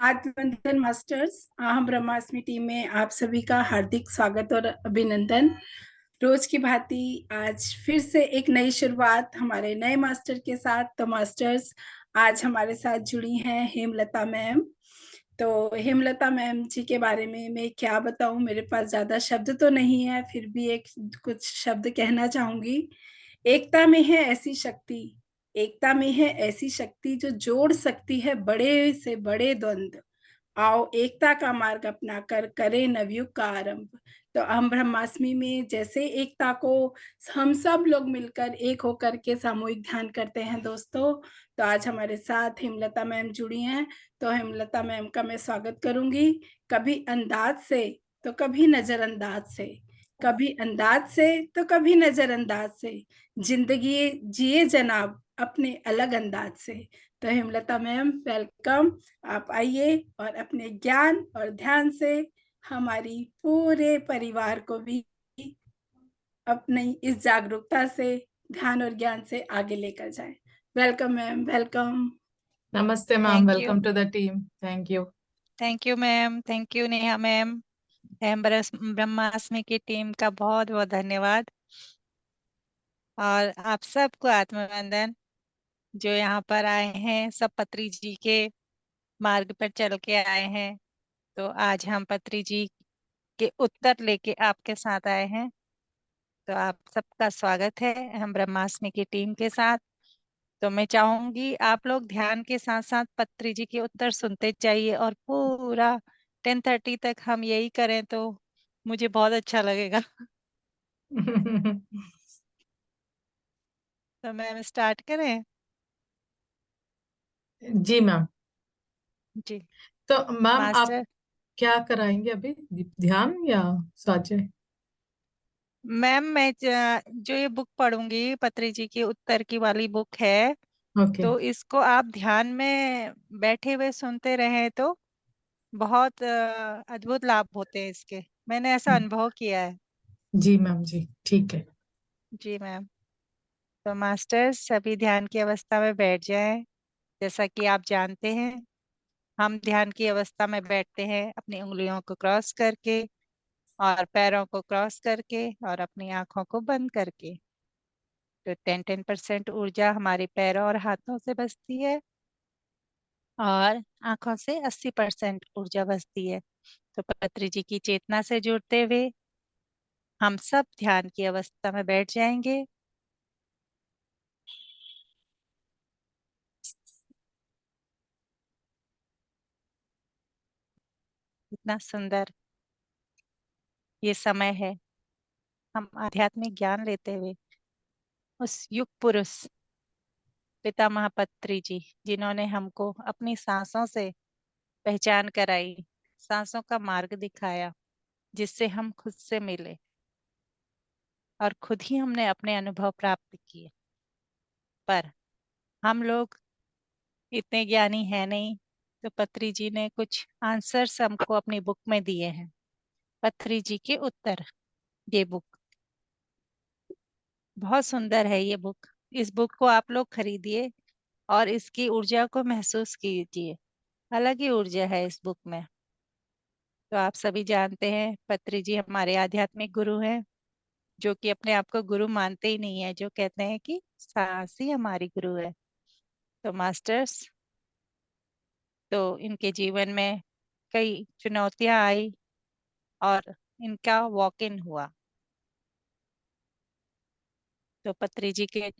आत्मबंधन masters अहम ब्रह्मास्मि team में आप सभी का हार्दिक स्वागत और अभिनंदन। रोज की भांति आज फिर से एक नई शुरुआत हमारे नए मास्टर के साथ। तो मास्टर्स, आज हमारे साथ जुड़ी हैं हेमलता मैम। तो हेमलता मैम जी के बारे में मैं क्या बताऊं, मेरे पास ज्यादा शब्द तो नहीं है, फिर भी एक कुछ शब्द कहना चाहूंगी। एकता में है ऐसी शक्ति, एकता में है ऐसी शक्ति जो जोड़ सकती है बड़े से बड़े द्वंद्व। आओ एकता का मार्ग अपना कर करें नवयुग का आरंभ। तो हम ब्रह्मास्मि में जैसे एकता को हम सब लोग मिलकर एक होकर के सामूहिक ध्यान करते हैं दोस्तों। तो आज हमारे साथ हेमलता मैम जुड़ी हैं। तो हेमलता मैम का मैं स्वागत करूंगी। कभी अंदाज से तो कभी नजरअंदाज से, कभी अंदाज से तो कभी नजरअंदाज से, जिंदगी जिए जनाब अपने अलग अंदाज से। तो हेमलता मैम, वेलकम। आप आइए और अपने ज्ञान और ध्यान से हमारी पूरे परिवार को भी अपनी इस जागरूकता से, ध्यान और ज्ञान से आगे लेकर जाएं। Welcome ma'am, welcome. नमस्ते ma'am, thank you. Welcome to the team. Thank you. Thank you ma'am, thank you Neha ma'am. Brahmasmi की टीम का बहुत बहुत धन्यवाद। और आप सबको आत्मवंदन। जो यहाँ पर आए हैं सब पत्री जी के मार्ग पर चल के आए हैं। तो आज हम पत्री जी के उत्तर लेके आपके साथ आए हैं। तो आप सबका स्वागत है हम ब्रह्मास्मि की टीम के साथ। तो मैं चाहूंगी आप लोग ध्यान के साथ साथ पत्री जी के उत्तर सुनते जाइए और पूरा 10:30 तक हम यही करें तो मुझे बहुत अच्छा लगेगा। तो मैम स्टार्ट करें? जी मैम। जी तो मैम आप मास्टर। क्या कराएंगे अभी, ध्यान या स्वाध्याय? मैम मैं जो ये बुक पढ़ूंगी पत्री जी की उत्तर की वाली बुक है। ओके। तो इसको आप ध्यान में बैठे हुए सुनते रहें तो बहुत अद्भुत लाभ होते हैं इसके। मैंने ऐसा अनुभव किया है। जी मैम, जी ठीक है। जी मैम। तो मास्टर्स सभी ध्यान की अवस्था में बैठ जाएं। जैसा कि आप जानते हैं हम ध्यान की अवस्था में बैठते हैं अपनी उंगलियों को क्रॉस करके और पैरों को क्रॉस करके और अपनी आंखों को बंद करके। तो 10% ऊर्जा हमारे पैरों और हाथों से बचती है और आंखों से 80% ऊर्जा बचती है। तो पत्री जी की चेतना से जुड़ते हुए हम सब ध्यान की अवस्था में बैठ जाएंगे। इतना सुंदर ये समय है हम आध्यात्मिक ज्ञान लेते हुए उस युग पुरुष पितामह पत्री जी जिन्होंने हमको अपनी सांसों से पहचान कराई, सांसों का मार्ग दिखाया, जिससे हम खुद से मिले और खुद ही हमने अपने अनुभव प्राप्त किए। पर हम लोग इतने ज्ञानी है नहीं। तो पत्री जी ने कुछ आंसर्स हमको अपनी बुक में दिए हैं। पत्री जी के उत्तर, ये बुक बहुत सुंदर है। ये बुक, इस बुक को आप लोग खरीदिए और इसकी ऊर्जा को महसूस कीजिए। अलग ही ऊर्जा है इस बुक में। तो आप सभी जानते हैं पत्री जी हमारे आध्यात्मिक गुरु हैं, जो कि अपने आप को गुरु मानते ही नहीं है, जो कहते हैं कि सांस ही हमारी गुरु है। तो मास्टर्स, तो इनके जीवन में कई चुनौतियां आई और इनका वॉक इन हुआ। तो पत्री जी के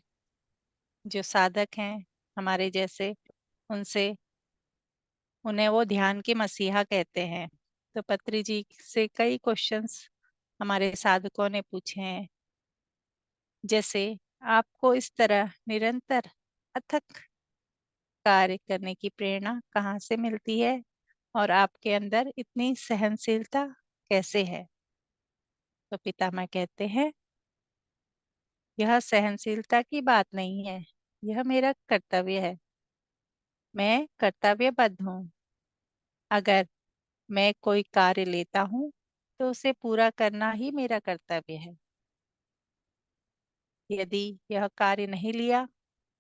जो साधक हैं हमारे जैसे, उनसे उन्हें वो ध्यान के मसीहा कहते हैं। तो पत्री जी से कई क्वेश्चंस हमारे साधकों ने पूछे हैं, जैसे आपको इस तरह निरंतर अथक कार्य करने की प्रेरणा कहाँ से मिलती है और आपके अंदर इतनी सहनशीलता कैसे है? तो पितामह कहते हैं यह सहनशीलता की बात नहीं है, यह मेरा कर्तव्य है। मैं कर्तव्यबद्ध हूँ। अगर मैं कोई कार्य लेता हूँ तो उसे पूरा करना ही मेरा कर्तव्य है। यदि यह कार्य नहीं लिया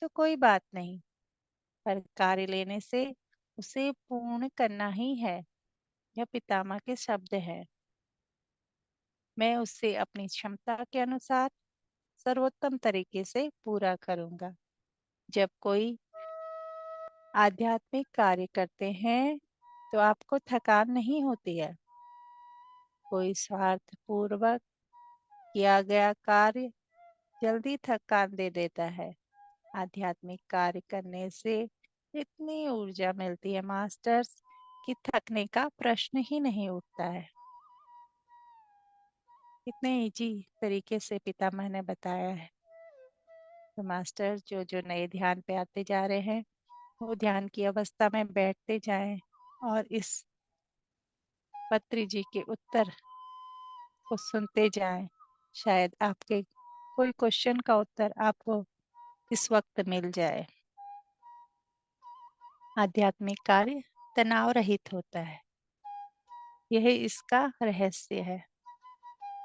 तो कोई बात नहीं, पर कार्य लेने से उसे पूर्ण करना ही है। यह पितामह के शब्द है। मैं उसे अपनी क्षमता के अनुसार सर्वोत्तम तरीके से पूरा करूंगा। जब कोई आध्यात्मिक कार्य करते हैं तो आपको थकान नहीं होती है। कोई स्वार्थ पूर्वक किया गया कार्य जल्दी थकान दे देता है। आध्यात्मिक कार्य करने से इतनी ऊर्जा मिलती है मास्टर्स कि थकने का प्रश्न ही नहीं उठता है। कितने इजी तरीके से पितामह ने बताया है। तो मास्टर जो जो नए ध्यान पे आते जा रहे हैं वो ध्यान की अवस्था में बैठते जाएं और इस पत्री जी के उत्तर को सुनते जाएं। शायद आपके कोई क्वेश्चन का उत्तर आपको इस वक्त मिल जाए। आध्यात्मिक कार्य तनाव रहित होता है। यह इसका रहस्य है।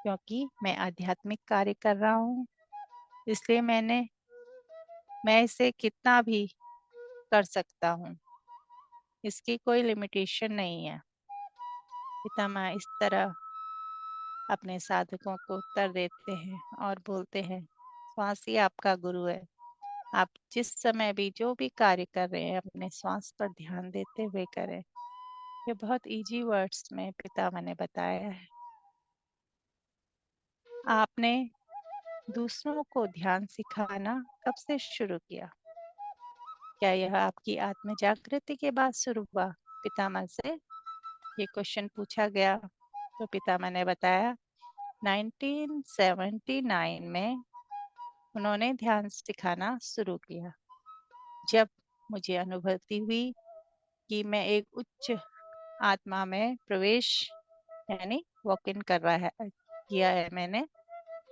क्योंकि मैं आध्यात्मिक कार्य कर रहा हूँ इसलिए मैं इसे कितना भी कर सकता हूँ। इसकी कोई लिमिटेशन नहीं है। पितामह इस तरह अपने साधकों को उत्तर देते हैं और बोलते हैं, श्वास ही आपका गुरु है। आप जिस समय भी जो भी कार्य कर रहे हैं अपने श्वास पर ध्यान देते हुए करें। ये बहुत इजी वर्ड्स में पितामह ने बताया है। आपने दूसरों को ध्यान सिखाना कब से शुरू किया? क्या यह आपकी आत्म जागृति के बाद शुरू हुआ? पितामह से ये क्वेश्चन पूछा गया तो पितामह ने बताया 1979 में उन्होंने ध्यान सिखाना शुरू किया। जब मुझे अनुभूति हुई कि मैं एक उच्च आत्मा में प्रवेश यानी वॉक इन कर रहा है किया है मैंने।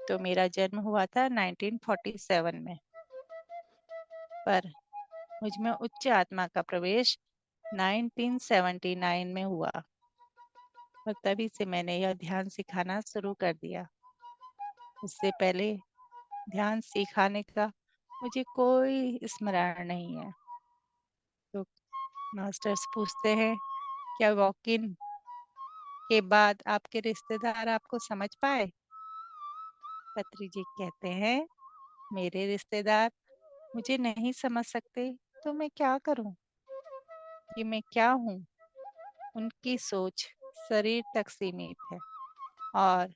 तो मेरा जन्म हुआ था 1947 में, पर मुझ में उच्च आत्मा का प्रवेश 1979 में हुआ और तभी से मैंने यह ध्यान सिखाना शुरू कर दिया। उससे पहले ध्यान सिखाने का मुझे कोई स्मरण नहीं है। तो मास्टर्स पूछते हैं, क्या वॉक इन के बाद आपके रिश्तेदार आपको समझ पाए? पत्री जी कहते हैं, मेरे रिश्तेदार मुझे नहीं समझ सकते तो मैं क्या करूं? कि मैं क्या हूं? उनकी सोच शरीर तक सीमित है और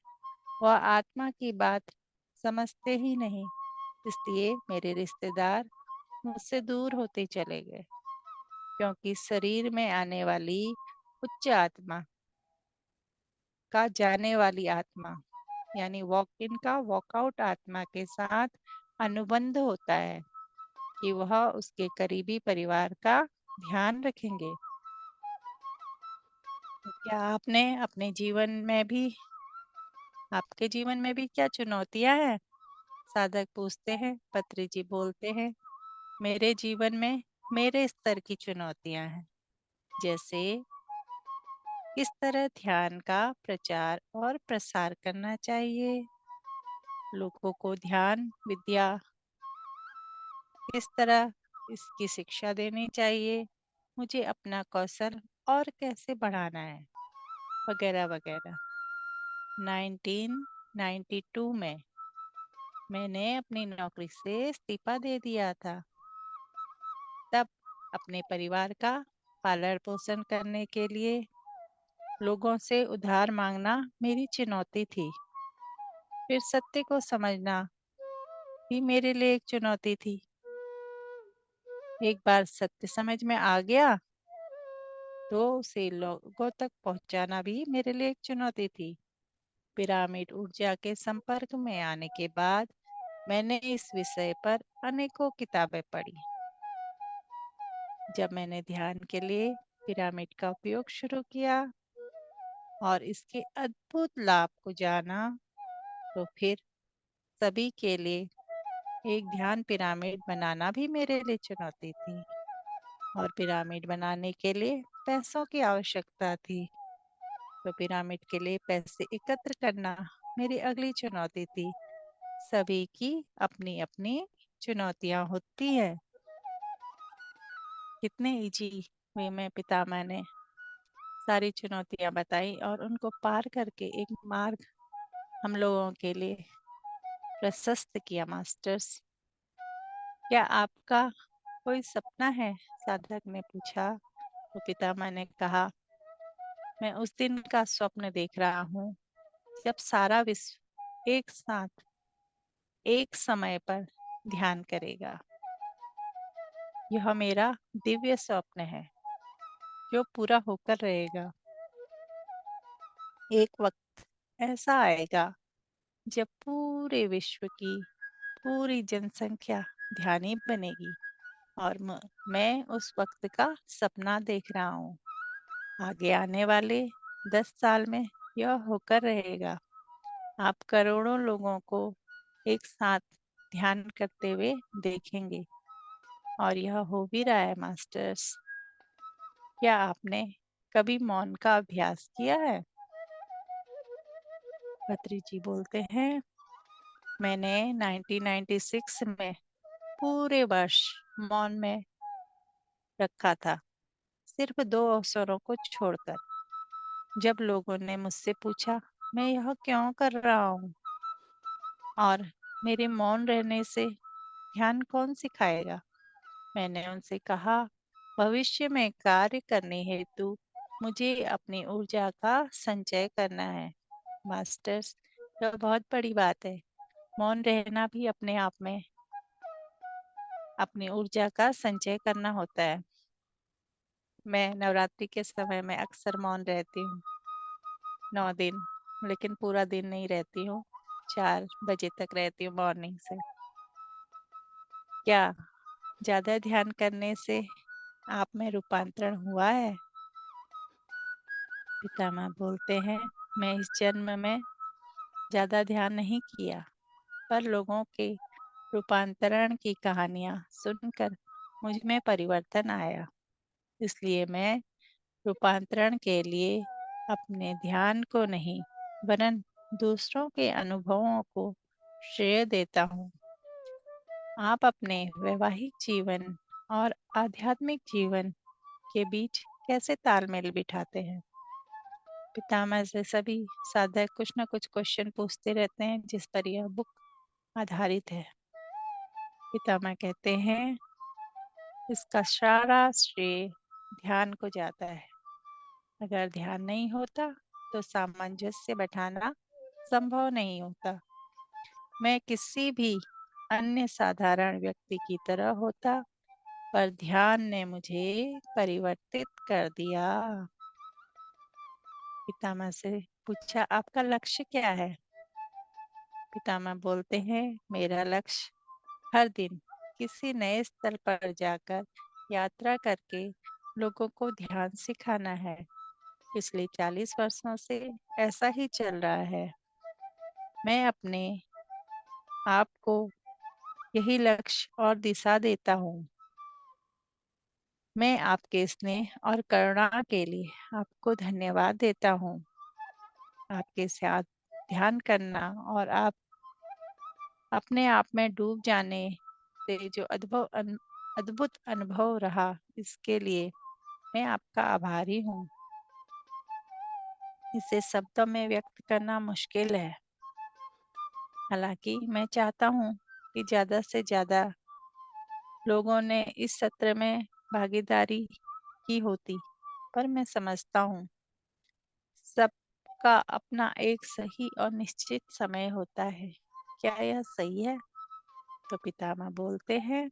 वह आत्मा की बात समझते ही नहीं। इसलिए मेरे रिश्तेदार मुझसे दूर होते चले गए। क्योंकि शरीर में आने वाली उच्च आत्मा का जाने वाली आत्मा यानी वॉक इन का वॉकआउट आत्मा के साथ अनुबंध होता है कि वह उसके करीबी परिवार का ध्यान रखेंगे। तो क्या आपने अपने जीवन में भी आपके जीवन में भी क्या चुनौतियां हैं? साधक पूछते हैं। पत्री जी बोलते हैं, मेरे जीवन में मेरे स्तर की चुनौतियां हैं। जैसे किस तरह ध्यान का प्रचार और प्रसार करना चाहिए, लोगों को ध्यान विद्या किस तरह इसकी शिक्षा देनी चाहिए, मुझे अपना कौशल और कैसे बढ़ाना है, वगैरह वगैरह। 1992 में मैंने अपनी नौकरी से इस्तीफा दे दिया था। तब अपने परिवार का पालन पोषण करने के लिए लोगों से उधार मांगना मेरी चुनौती थी। फिर सत्य को समझना भी मेरे लिए एक चुनौती थी। एक बार सत्य समझ में आ गया तो उसे लोगों तक पहुंचाना भी मेरे लिए एक चुनौती थी। पिरामिड ऊर्जा के संपर्क में आने के बाद मैंने इस विषय पर अनेकों किताबें पढ़ी। जब मैंने ध्यान के लिए पिरामिड का उपयोग शुरू किया और इसके अद्भुत लाभ को जाना तो फिर सभी के लिए एक ध्यान पिरामिड बनाना भी मेरे लिए चुनौती थी। और पिरामिड बनाने के लिए पैसों की आवश्यकता थी। तो पिरामिड के लिए पैसे एकत्र करना मेरी अगली चुनौती थी। सभी की अपनी अपनी चुनौतियां होती हैं। कितने इजी वे में पितामह ने सारी चुनौतियां बताई और उनको पार करके एक मार्ग हम लोगों के लिए प्रशस्त किया। मास्टर्स, क्या आपका कोई सपना है? साधक ने पूछा। तो पितामह ने कहा, मैं उस दिन का स्वप्न देख रहा हूँ जब सारा विश्व एक साथ एक समय पर ध्यान करेगा। यह मेरा दिव्य स्वप्न है जो पूरा होकर रहेगा। एक वक्त ऐसा आएगा जब पूरे विश्व की पूरी जनसंख्या ध्यानी बनेगी और मैं उस वक्त का सपना देख रहा हूँ। आगे आने वाले 10 साल में यह होकर रहेगा। आप करोड़ों लोगों को एक साथ ध्यान करते हुए देखेंगे और यह हो भी रहा है। मास्टर्स, क्या आपने कभी मौन का अभ्यास किया है? पत्री जी बोलते हैं, मैंने 1996 में पूरे वर्ष मौन में रखा था, सिर्फ 2 अवसरों को छोड़कर, जब लोगों ने मुझसे पूछा मैं यह क्यों कर रहा हूँ और मेरे मौन रहने से ध्यान कौन सिखाएगा। मैंने उनसे कहा, भविष्य में कार्य करने हेतु मुझे अपनी ऊर्जा का संचय करना है। मास्टर्स, यह बहुत बड़ी बात है। मौन रहना भी अपने आप में अपनी ऊर्जा का संचय करना होता है। मैं नवरात्रि के समय में अक्सर मौन रहती हूँ 9 दिन, लेकिन पूरा दिन नहीं रहती हूँ। 4 बजे तक रहती हूँ मॉर्निंग से। क्या ज्यादा ध्यान करने से आप में रूपांतरण हुआ है? पितामह बोलते हैं, मैं इस जन्म में ज्यादा ध्यान नहीं किया, पर लोगों के रूपांतरण की कहानियां सुनकर मुझ में परिवर्तन आया। इसलिए मैं रूपांतरण के लिए अपने ध्यान को नहीं, वरन दूसरों के अनुभवों को श्रेय देता हूँ। आप अपने वैवाहिक जीवन और आध्यात्मिक जीवन के बीच कैसे तालमेल बिठाते हैं? पितामह से सभी साधक कुछ न कुछ क्वेश्चन पूछते रहते हैं जिस पर यह बुक आधारित है। पितामह कहते हैं, इसका सारा श्रेय ध्यान को जाता है। अगर ध्यान नहीं होता तो सामंजस्य बैठाना संभव नहीं होता। मैं किसी भी अन्य साधारण व्यक्ति की तरह होता, पर ध्यान ने मुझे परिवर्तित कर दिया। पितामह से पूछा, आपका लक्ष्य क्या है? पितामह बोलते हैं, मेरा लक्ष्य हर दिन किसी नए स्तर पर जाकर यात्रा करके लोगों को ध्यान सिखाना है। पिछले 40 वर्षों से ऐसा ही चल रहा है। मैं अपने आप को यही लक्ष्य और दिशा देता हूँ। मैं आपके स्नेह और करुणा के लिए आपको धन्यवाद देता हूँ। आपके साथ ध्यान करना और आप अपने आप में डूब जाने से जो अद्भुत अनुभव रहा, इसके लिए मैं आपका आभारी हूँ। इसे शब्दों में व्यक्त करना मुश्किल है। हालांकि मैं चाहता हूँ कि ज़्यादा से ज़्यादा लोगों ने इस सत्र में भागीदारी की होती, पर मैं समझता हूँ सबका अपना एक सही और निश्चित समय होता है। क्या यह सही है? तो पितामह बोलते हैं,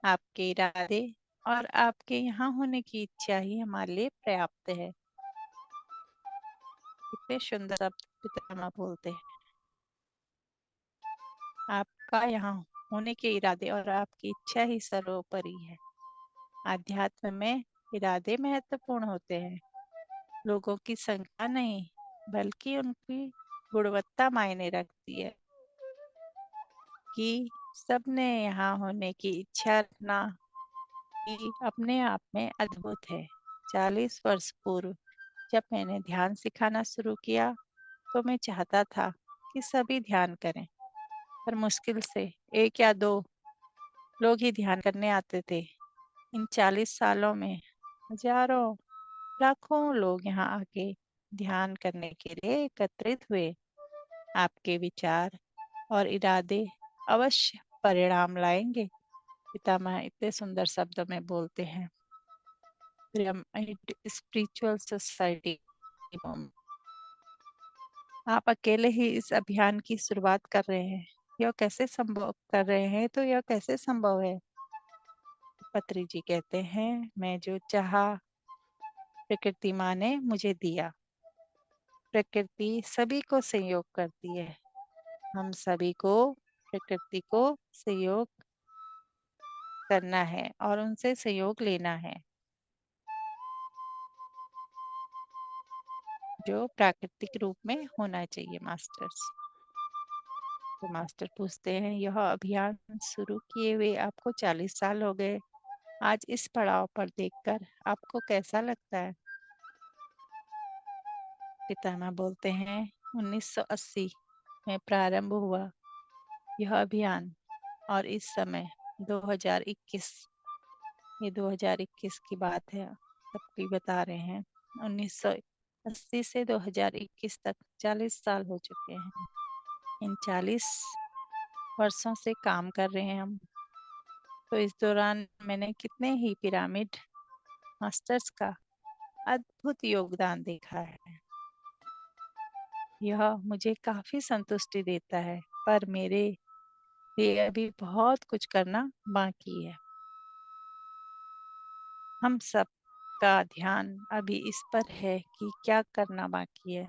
आपके इरादे और आपके यहाँ होने की इच्छा ही हमारे लिए पर्याप्त है। कितने सुंदर शब्द पितामह बोलते हैं। आपका यहाँ होने के इरादे और आपकी इच्छा ही सर्वोपरि है। आध्यात्म में इरादे महत्वपूर्ण होते हैं। लोगों की संख्या नहीं, बल्कि उनकी गुणवत्ता मायने रखती है। कि सबने यहाँ होने की इच्छा रखना ही अपने आप में अद्भुत है। 40 वर्ष पूर्व जब मैंने ध्यान सिखाना शुरू किया तो मैं चाहता था कि सभी ध्यान करें, पर मुश्किल से 1 या 2 लोग ही ध्यान करने आते थे। इन 40 सालों में हजारों लाखों लोग यहाँ आके ध्यान करने के लिए एकत्रित हुए। आपके विचार और इरादे अवश्य परिणाम लाएंगे। पितामह इतने सुंदर शब्दों में बोलते हैं। पिरामिड स्पिरिचुअल सोसाइटी, आप अकेले ही इस अभियान की शुरुआत कर रहे हैं। यह कैसे संभव कर रहे हैं? तो यह कैसे संभव है? पत्री जी कहते हैं, मैं जो चाहा प्रकृति माँ ने मुझे दिया। प्रकृति सभी को सहयोग करती है। हम सभी को प्रकृति को सहयोग करना है और उनसे सहयोग लेना है, जो प्राकृतिक रूप में होना चाहिए। मास्टर्स तो मास्टर पूछते हैं, यह अभियान शुरू किए हुए आपको 40 साल हो गए। आज इस पड़ाव पर देखकर आपको कैसा लगता है? पितामह बोलते हैं, 1980 में प्रारंभ हुआ यह अभियान और इस समय 2021, ये 2021 की बात है, सबकी बता रहे हैं। 1980 से 2021 तक 40 साल हो चुके हैं। इन 40 वर्षों से काम कर रहे हैं हम। तो इस दौरान मैंने कितने ही पिरामिड मास्टर्स का अद्भुत योगदान देखा है। यह मुझे काफी संतुष्टि देता है, पर मेरे लिए अभी बहुत कुछ करना बाकी है। हम सब का ध्यान अभी इस पर है कि क्या करना बाकी है।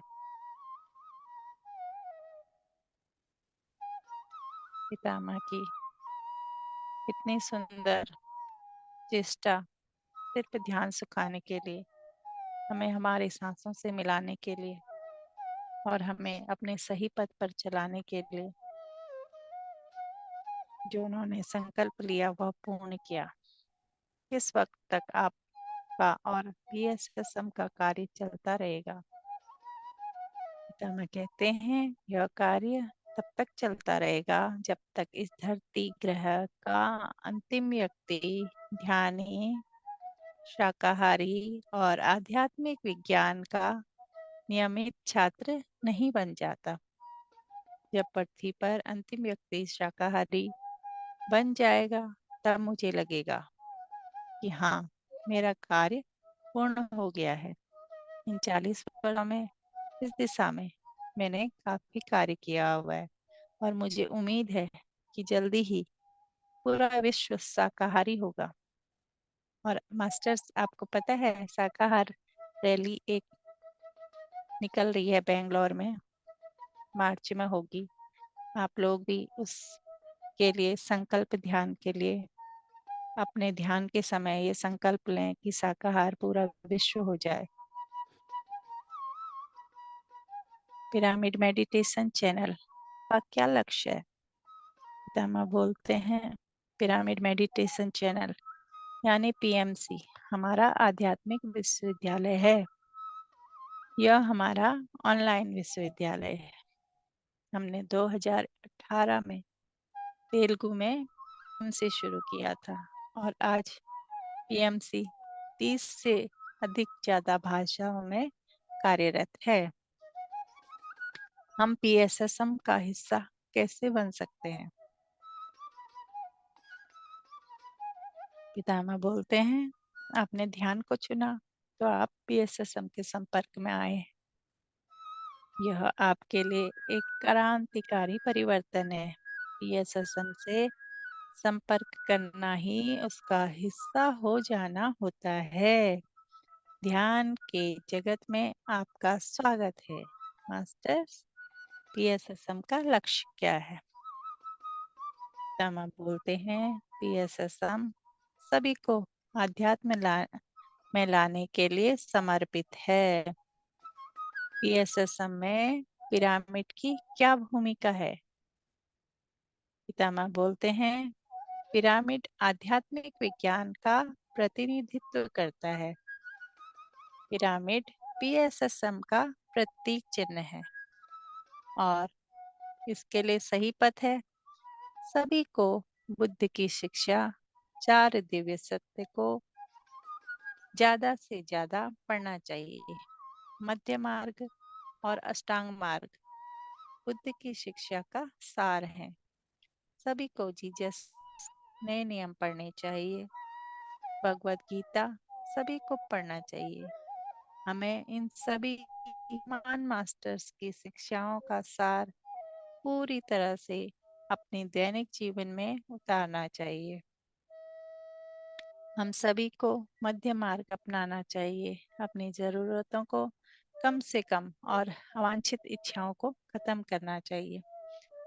पितामह की इतनी सुंदर चेष्टा सिर्फ ध्यान सुखाने के लिए, हमें हमारे सांसों से मिलाने के लिए और हमें अपने सही पथ पर चलाने के लिए, जो उन्होंने संकल्प लिया वह पूर्ण किया। इस वक्त तक आपका और PSSM का कार्य चलता रहेगा। पितामह कहते हैं, यह कार्य तब तक चलता रहेगा जब तक इस धरती ग्रह का अंतिम व्यक्ति ध्यानी, शाकाहारी और आध्यात्मिक विज्ञान का नियमित छात्र नहीं बन जाता। जब पृथ्वी पर अंतिम व्यक्ति शाकाहारी बन जाएगा, तब मुझे लगेगा कि हाँ, मेरा कार्य पूर्ण हो गया है। इन 40 वर्षों में इस दिशा में मैंने काफी कार्य किया हुआ है और मुझे उम्मीद है कि जल्दी ही पूरा विश्व शाकाहारी होगा। और मास्टर्स, आपको पता है शाकाहार रैली एक निकल रही है बेंगलोर में, मार्च में होगी। आप लोग भी उसके लिए संकल्प ध्यान के लिए अपने ध्यान के समय ये संकल्प लें कि शाकाहार पूरा विश्व हो जाए। पिरामिड मेडिटेशन चैनल का क्या लक्ष्य है? पितामह बोलते हैं, पिरामिड मेडिटेशन चैनल यानी PMC हमारा आध्यात्मिक विश्वविद्यालय है। यह हमारा ऑनलाइन विश्वविद्यालय है। हमने 2018 में तेलुगु में उनसे शुरू किया था और आज PMC 30 से अधिक ज्यादा भाषाओं में कार्यरत है। हम PSSM का हिस्सा कैसे बन सकते हैं? पितामह बोलते हैं, आपने ध्यान को चुना तो आप PSSM के संपर्क में आए। यह आपके लिए एक क्रांतिकारी परिवर्तन है। PSSM से संपर्क करना ही उसका हिस्सा हो जाना होता है। ध्यान के जगत में आपका स्वागत है। मास्टर्स, PSSM का लक्ष्य क्या है? पितामह बोलते हैं, PSSM सभी को आध्यात्म में लाने के लिए समर्पित है। PSSM में पिरामिड की क्या भूमिका है? पितामह बोलते हैं, पिरामिड आध्यात्मिक विज्ञान का प्रतिनिधित्व करता है। पिरामिड PSSM का प्रतीक चिन्ह है और इसके लिए सही पथ है। सभी को बुद्ध की शिक्षा, 4 दिव्य सत्य को ज्यादा से ज्यादा पढ़ना चाहिए। मध्य मार्ग और अष्टांग मार्ग बुद्ध की शिक्षा का सार है। सभी को जीसस नए नियम पढ़ने चाहिए। भगवत गीता सभी को पढ़ना चाहिए। हमें इन सभी महान मास्टर्स की शिक्षाओं का सार पूरी तरह से अपने दैनिक जीवन में उतारना चाहिए। हम सभी को मध्य मार्ग अपनाना चाहिए। अपनी जरूरतों को कम से कम और अवांछित इच्छाओं को खत्म करना चाहिए।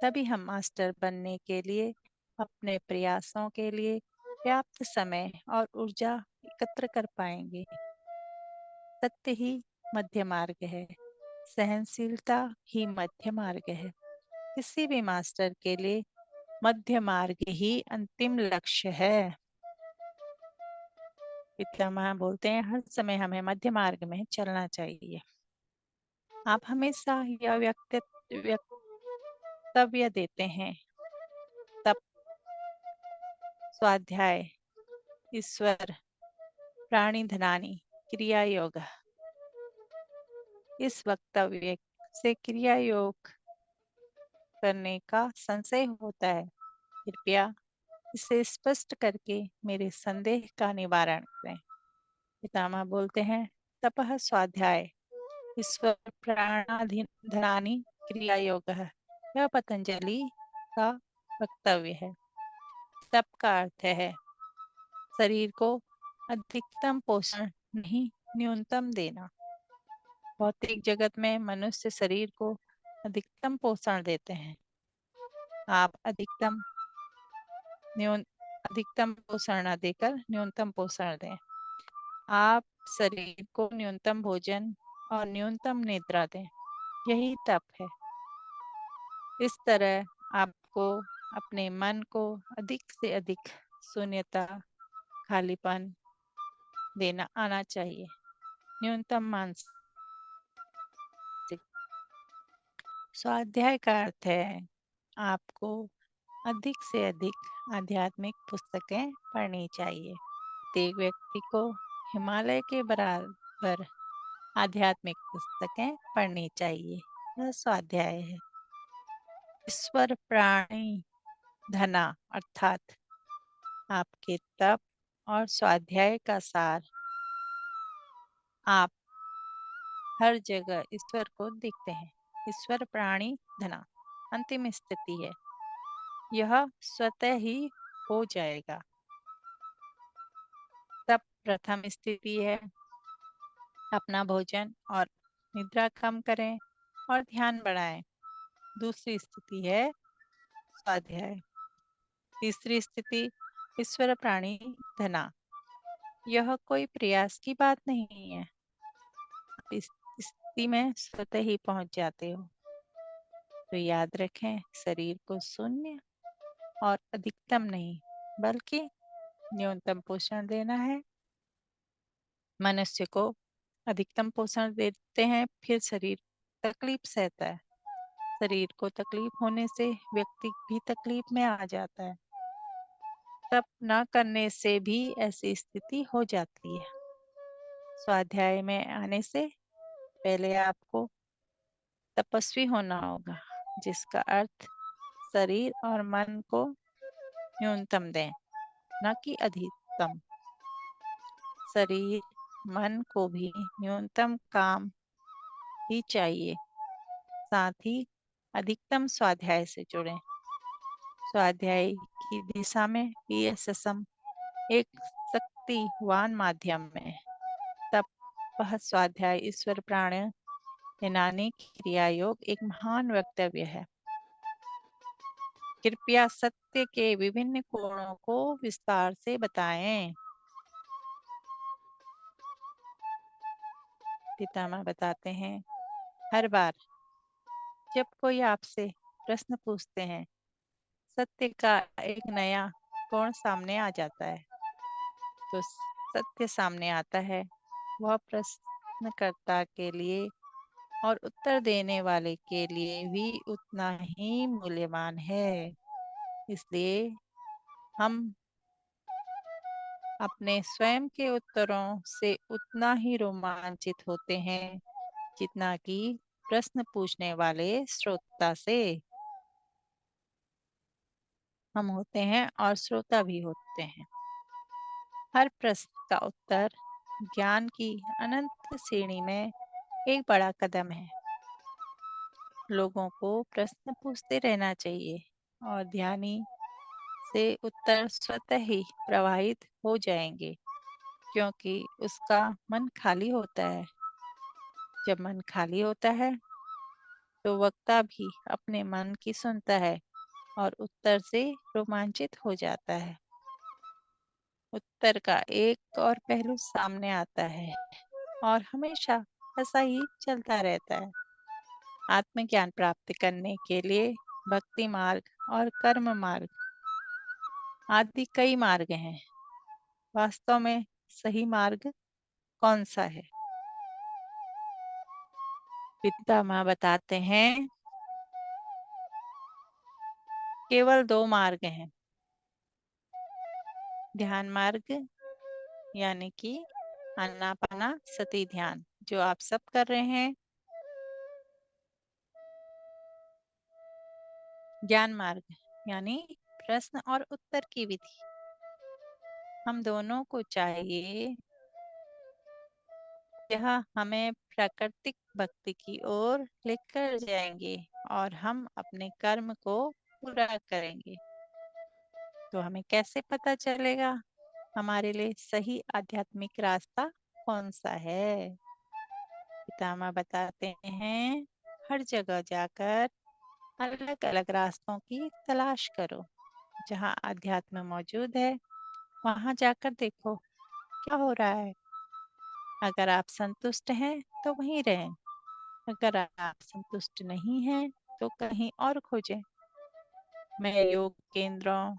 तभी हम मास्टर बनने के लिए अपने प्रयासों के लिए पर्याप्त समय और ऊर्जा एकत्र कर पाएंगे। सत्य ही मध्य मार्ग है। सहनशीलता ही मध्य मार्ग है। किसी भी मास्टर के लिए मध्य मार्ग ही अंतिम लक्ष्य है। पितामह बोलते हैं हर समय हमें मध्य मार्ग में चलना चाहिए। आप हमेशा यह वक्तव्य देते हैं। तब स्वाध्याय, ईश्वर, प्राणी धनानी, क्रिया योग। इस वक्तव्य से क्रिया योग करने का संशय होता है। कृपया इसे स्पष्ट करके मेरे संदेह का निवारण करें। पितामह बोलते हैं तपः स्वाध्याय, ईश्वर प्राणाधनानी, क्रिया योग। यह पतंजलि का वक्तव्य है। तप का अर्थ है शरीर को अधिकतम पोषण नहीं, न्यूनतम देना। भौतिक जगत में मनुष्य शरीर को अधिकतम पोषण देते हैं। आप अधिकतम पोषण न देकर न्यूनतम पोषण दें। आप शरीर को न्यूनतम भोजन और न्यूनतम निद्रा दें। यही तप है। इस तरह आपको अपने मन को अधिक से अधिक शून्यता, खालीपन देना आना चाहिए। न्यूनतम मानसिक। स्वाध्याय का अर्थ है आपको अधिक से अधिक आध्यात्मिक पुस्तकें पढ़नी चाहिए। प्रत्येक व्यक्ति को हिमालय के बराबर आध्यात्मिक पुस्तकें पढ़नी चाहिए। यह स्वाध्याय है। ईश्वर प्राणी धना अर्थात आपके तप और स्वाध्याय का सार। आप हर जगह ईश्वर को देखते हैं। ईश्वर प्राणी धना अंतिम स्थिति है। यह स्वतः ही हो जाएगा। तप प्रथम स्थिति है। अपना भोजन और निद्रा कम करें और ध्यान बढ़ाएं। दूसरी स्थिति है स्वाध्याय। तीसरी स्थिति ईश्वर प्राणी धना। यह कोई प्रयास की बात नहीं है। आप इस स्थिति में स्वतः ही पहुंच जाते हो। तो याद रखें शरीर को शून्य और अधिकतम नहीं बल्कि न्यूनतम पोषण देना है। मनुष्य को अधिकतम पोषण देते हैं फिर शरीर तकलीफ सहता है। शरीर को तकलीफ होने से व्यक्ति भी तकलीफ में आ जाता है। तप न करने से भी ऐसी स्थिति हो जाती है। स्वाध्याय में आने से पहले आपको तपस्वी होना होगा, जिसका अर्थ शरीर और मन को न्यूनतम दें, न कि अधिकतम। शरीर मन को भी न्यूनतम काम ही चाहिए। साथ ही अधिकतम स्वाध्याय से जुड़ें। स्वाध्याय की दिशा में PSSM एक शक्तिवान माध्यम है। तप स्वाध्याय ईश्वर प्राण धनानी क्रिया योग एक महान वक्तव्य है। कृपया सत्य के विभिन्न कोणों को विस्तार से बताएं। पितामह बताते हैं हर बार जब कोई आपसे प्रश्न पूछते हैं सत्य का एक नया कोण सामने आ जाता है। तो सत्य सामने आता है वह प्रश्नकर्ता के लिए और उत्तर देने वाले के लिए भी उतना ही मूल्यवान है। इसलिए हम अपने स्वयं के उत्तरों से उतना ही रोमांचित होते हैं जितना कि प्रश्न पूछने वाले श्रोता से हम होते हैं और श्रोता भी होते हैं। हर प्रश्न का उत्तर ज्ञान की अनंत श्रेणी में एक बड़ा कदम है। लोगों को प्रश्न पूछते रहना चाहिए और ध्यानी से उत्तर स्वतः ही प्रवाहित हो जाएंगे, क्योंकि उसका मन खाली होता है। जब मन खाली होता है तो वक्ता भी अपने मन की सुनता है और उत्तर से रोमांचित हो जाता है। उत्तर का एक और पहलू सामने आता है और हमेशा ऐसा ही चलता रहता है। आत्मज्ञान प्राप्त करने के लिए भक्ति मार्ग और कर्म मार्ग आदि कई मार्ग हैं। वास्तव में सही मार्ग कौन सा है? पितामह बताते हैं, केवल दो मार्ग हैं। ध्यान मार्ग यानी कि आनापाना सती ध्यान, जो आप सब कर रहे हैं। ज्ञान मार्ग यानी प्रश्न और उत्तर की विधि। हम दोनों को चाहिए, यह हमें प्राकृतिक भक्ति की ओर लेकर जाएंगे और हम अपने कर्म को पूरा करेंगे। तो हमें कैसे पता चलेगा हमारे लिए सही आध्यात्मिक रास्ता कौन सा है? पितामह बताते हैं, हर जगह जाकर अलग अलग रास्तों की तलाश करो। जहाँ अध्यात्म मौजूद है वहां जाकर देखो क्या हो रहा है। अगर आप संतुष्ट हैं तो वहीं रहें, अगर आप संतुष्ट नहीं हैं तो कहीं और खोजें। मैं योग केंद्रों,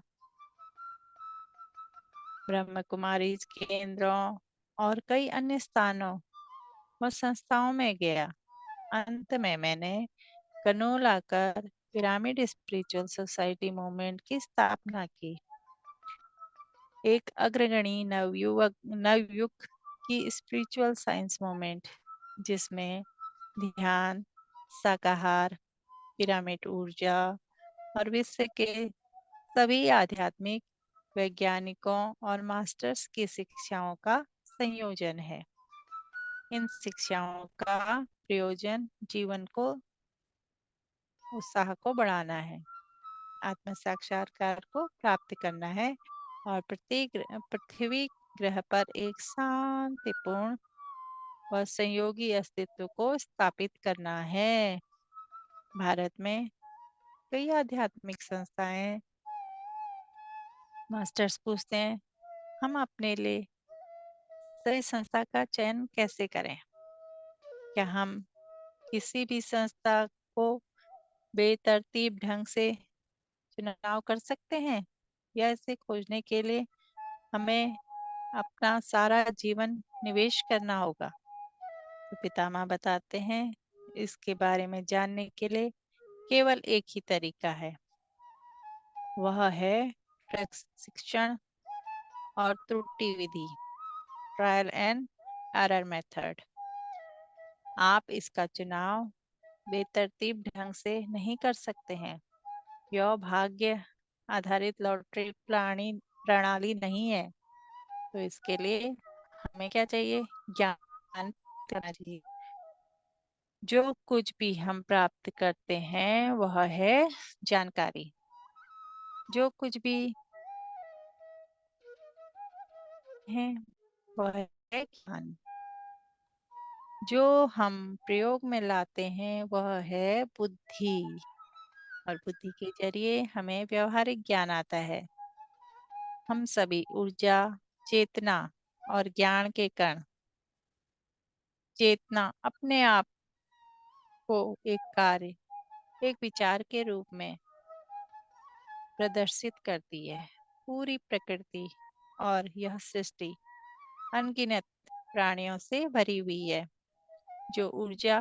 ब्रह्म कुमारी केंद्रों और कई अन्य स्थानों व संस्थाओं में गया। अंत में मैंने कनौल आकर पिरामिड स्पिरिचुअल सोसाइटी मूवमेंट की स्थापना की, एक अग्रगणी नवयुग की स्पिरिचुअल साइंस मूवमेंट, जिसमें ध्यान, शाकाहार, पिरामिड ऊर्जा और विश्व के सभी आध्यात्मिक वैज्ञानिकों और मास्टर्स की शिक्षाओं का संयोजन है। इन शिक्षाओं का प्रयोजन जीवन को उत्साह को बढ़ाना है, आत्म साक्षात्कार को प्राप्त करना है और प्रत्येक पृथ्वी ग्रह पर एक शांतिपूर्ण व संयोगी अस्तित्व को स्थापित करना है। भारत में कई आध्यात्मिक संस्थाएं मास्टर्स पूछते हैं, हम अपने लिए सही संस्था का चयन कैसे करें? क्या हम किसी भी संस्था को बेतरतीब ढंग से चुनाव कर सकते हैं, या इसे खोजने के लिए हमें अपना सारा जीवन निवेश करना होगा? तो पितामह बताते हैं, इसके बारे में जानने के लिए केवल एक ही तरीका है, वह है प्रशिक्षण और त्रुटि विधि, ट्रायल एंड एरर मेथड। आप इसका चुनाव बेतरतीब ढंग से नहीं कर सकते हैं। यह भाग्य आधारित लॉटरी प्रणाली नहीं है। तो इसके लिए हमें क्या चाहिए? ज्ञान करना चाहिए। जो कुछ भी हम प्राप्त करते हैं वह है जानकारी। जो कुछ भी है वह है ज्ञान। जो हम प्रयोग में लाते हैं वह है बुद्धि, और बुद्धि के जरिए हमें व्यवहारिक ज्ञान आता है। हम सभी ऊर्जा, चेतना और ज्ञान के कण। चेतना अपने आप को एक कार्य, एक विचार के रूप में प्रदर्शित करती है। पूरी प्रकृति और यह सृष्टि अनगिनत प्राणियों से भरी हुई है, जो ऊर्जा,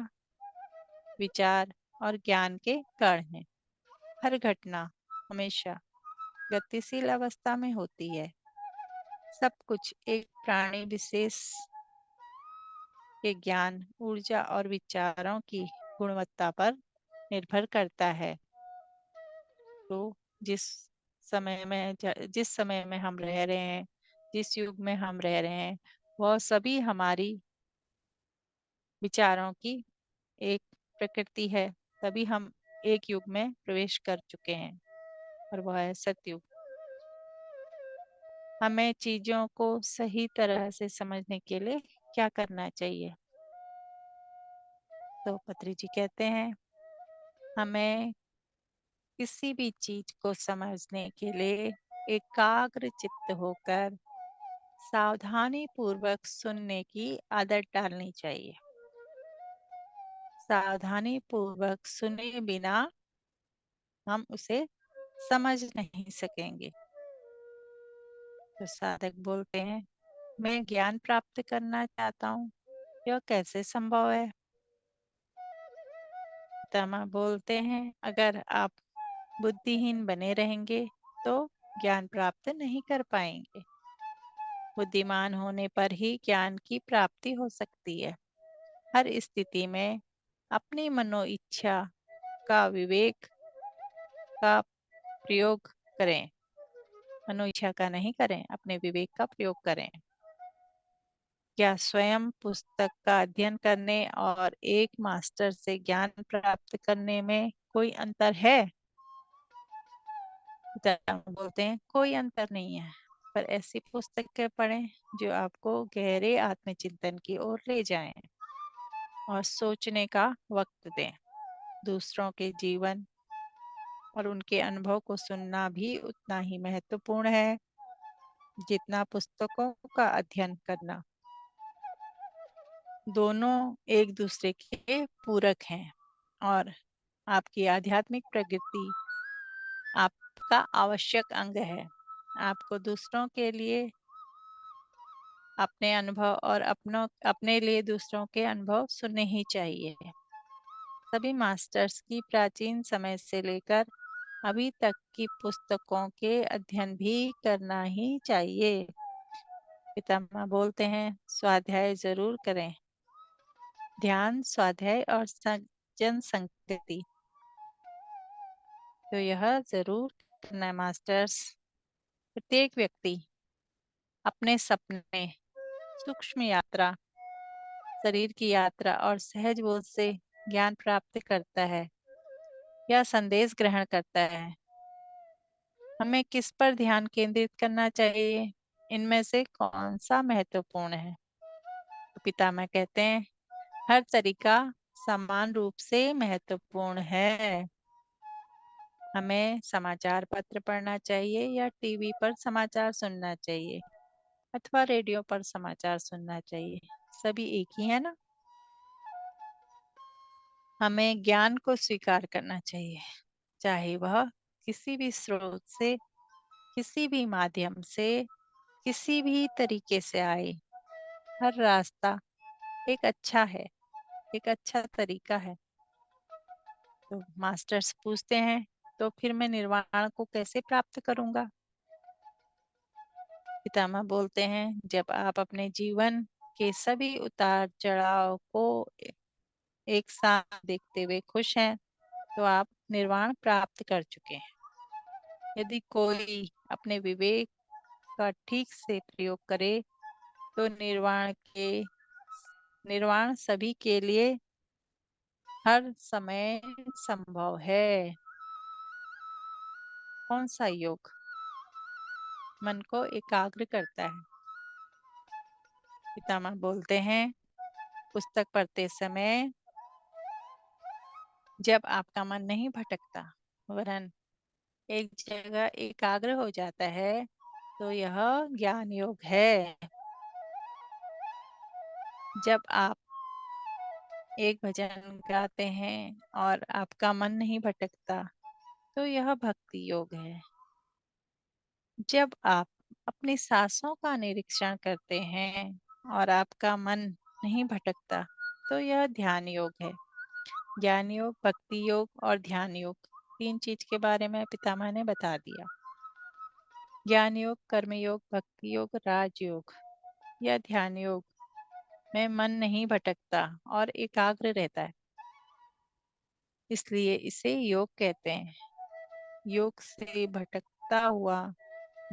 विचार और ज्ञान के कण हैं। हर घटना हमेशा गतिशील अवस्था में होती है। सब कुछ एक प्राणी विशेष के ज्ञान, ऊर्जा और विचारों की गुणवत्ता पर निर्भर करता है। तो जिस जिस समय में हम रह रहे हैं, जिस युग में हम रह रहे हैं, वह सभी हमारी विचारों की एक प्रकृति है। तभी हम एक युग में प्रवेश कर चुके हैं और वह है सतयुग। हमें चीजों को सही तरह से समझने के लिए क्या करना चाहिए? तो पत्री जी कहते हैं, हमें किसी भी चीज को समझने के लिए एकाग्र चित्त होकर सावधानी पूर्वक सुनने की आदत डालनी चाहिए। सावधानी पूर्वक सुने बिना हम उसे समझ नहीं सकेंगे। तो साधक बोलते हैं, मैं ज्ञान प्राप्त करना चाहता हूँ, यह कैसे संभव है? पितामह बोलते हैं, अगर आप बुद्धिहीन बने रहेंगे तो ज्ञान प्राप्त नहीं कर पाएंगे। बुद्धिमान होने पर ही ज्ञान की प्राप्ति हो सकती है। हर स्थिति में अपनी मनो इच्छा का विवेक का प्रयोग करें। मनो इच्छा का नहीं करें, अपने विवेक का प्रयोग करें। क्या स्वयं पुस्तक का अध्ययन करने और एक मास्टर से ज्ञान प्राप्त करने में कोई अंतर है? पितामह बोलते हैं, कोई अंतर नहीं है, पर ऐसी पुस्तकें पढ़ें जो आपको गहरे आत्मचिंतन की ओर ले जाएं और सोचने का वक्त दें। दूसरों के जीवन और उनके अनुभव को सुनना भी उतना ही महत्वपूर्ण है जितना पुस्तकों का अध्ययन करना। दोनों एक दूसरे के पूरक हैं और आपकी आध्यात्मिक प्रगति आपका आवश्यक अंग है। आपको दूसरों के लिए अपने अनुभव और अपने लिए दूसरों के अनुभव सुनने ही चाहिए। सभी मास्टर्स की प्राचीन समय से लेकर अभी तक की पुस्तकों के अध्ययन भी करना ही चाहिए। पितामह बोलते हैं, स्वाध्याय जरूर करें। ध्यान, स्वाध्याय और जन संगति, तो यह जरूर करना है मास्टर्स। प्रत्येक व्यक्ति अपने सपने, सूक्ष्म यात्रा, शरीर की यात्रा और सहज बोध से ज्ञान प्राप्त करता है या संदेश ग्रहण करता है। हमें किस पर ध्यान केंद्रित करना चाहिए? इनमें से कौन सा महत्वपूर्ण है? तो पितामह कहते हैं, हर तरीका समान रूप से महत्वपूर्ण है। हमें समाचार पत्र पढ़ना चाहिए या टीवी पर समाचार सुनना चाहिए अथवा रेडियो पर समाचार सुनना चाहिए, सभी एक ही है ना। हमें ज्ञान को स्वीकार करना चाहिए, चाहे वह किसी भी स्रोत से, किसी भी माध्यम से, किसी भी तरीके से आए। हर रास्ता एक अच्छा है, एक अच्छा तरीका है। तो मास्टर्स पूछते हैं, तो फिर मैं निर्वाण को कैसे प्राप्त करूंगा? पितामह बोलते हैं, जब आप अपने जीवन के सभी उतार चढ़ाव को एक साथ देखते हुए खुश हैं, तो आप निर्वाण प्राप्त कर चुके हैं। यदि कोई अपने विवेक का ठीक से प्रयोग करे तो निर्वाण सभी के लिए हर समय संभव है। कौन सा योग मन को एकाग्र करता है? पितामह बोलते हैं, पुस्तक पढ़ते समय जब आपका मन नहीं भटकता वरन एक जगह एकाग्र हो जाता है, तो यह ज्ञान योग है। जब आप एक भजन गाते हैं और आपका मन नहीं भटकता, तो यह भक्ति योग है। जब आप अपनी सांसों का निरीक्षण करते हैं और आपका मन नहीं भटकता, तो यह ध्यान योग है। ज्ञान योग, भक्ति योग और ध्यान योग, तीन चीज के बारे में पितामह ने बता दिया। ज्ञान योग, कर्म योग, भक्ति योग, राजयोग या ध्यान योग में मन नहीं भटकता और एकाग्र रहता है, इसलिए इसे योग कहते हैं। योग से भटकता हुआ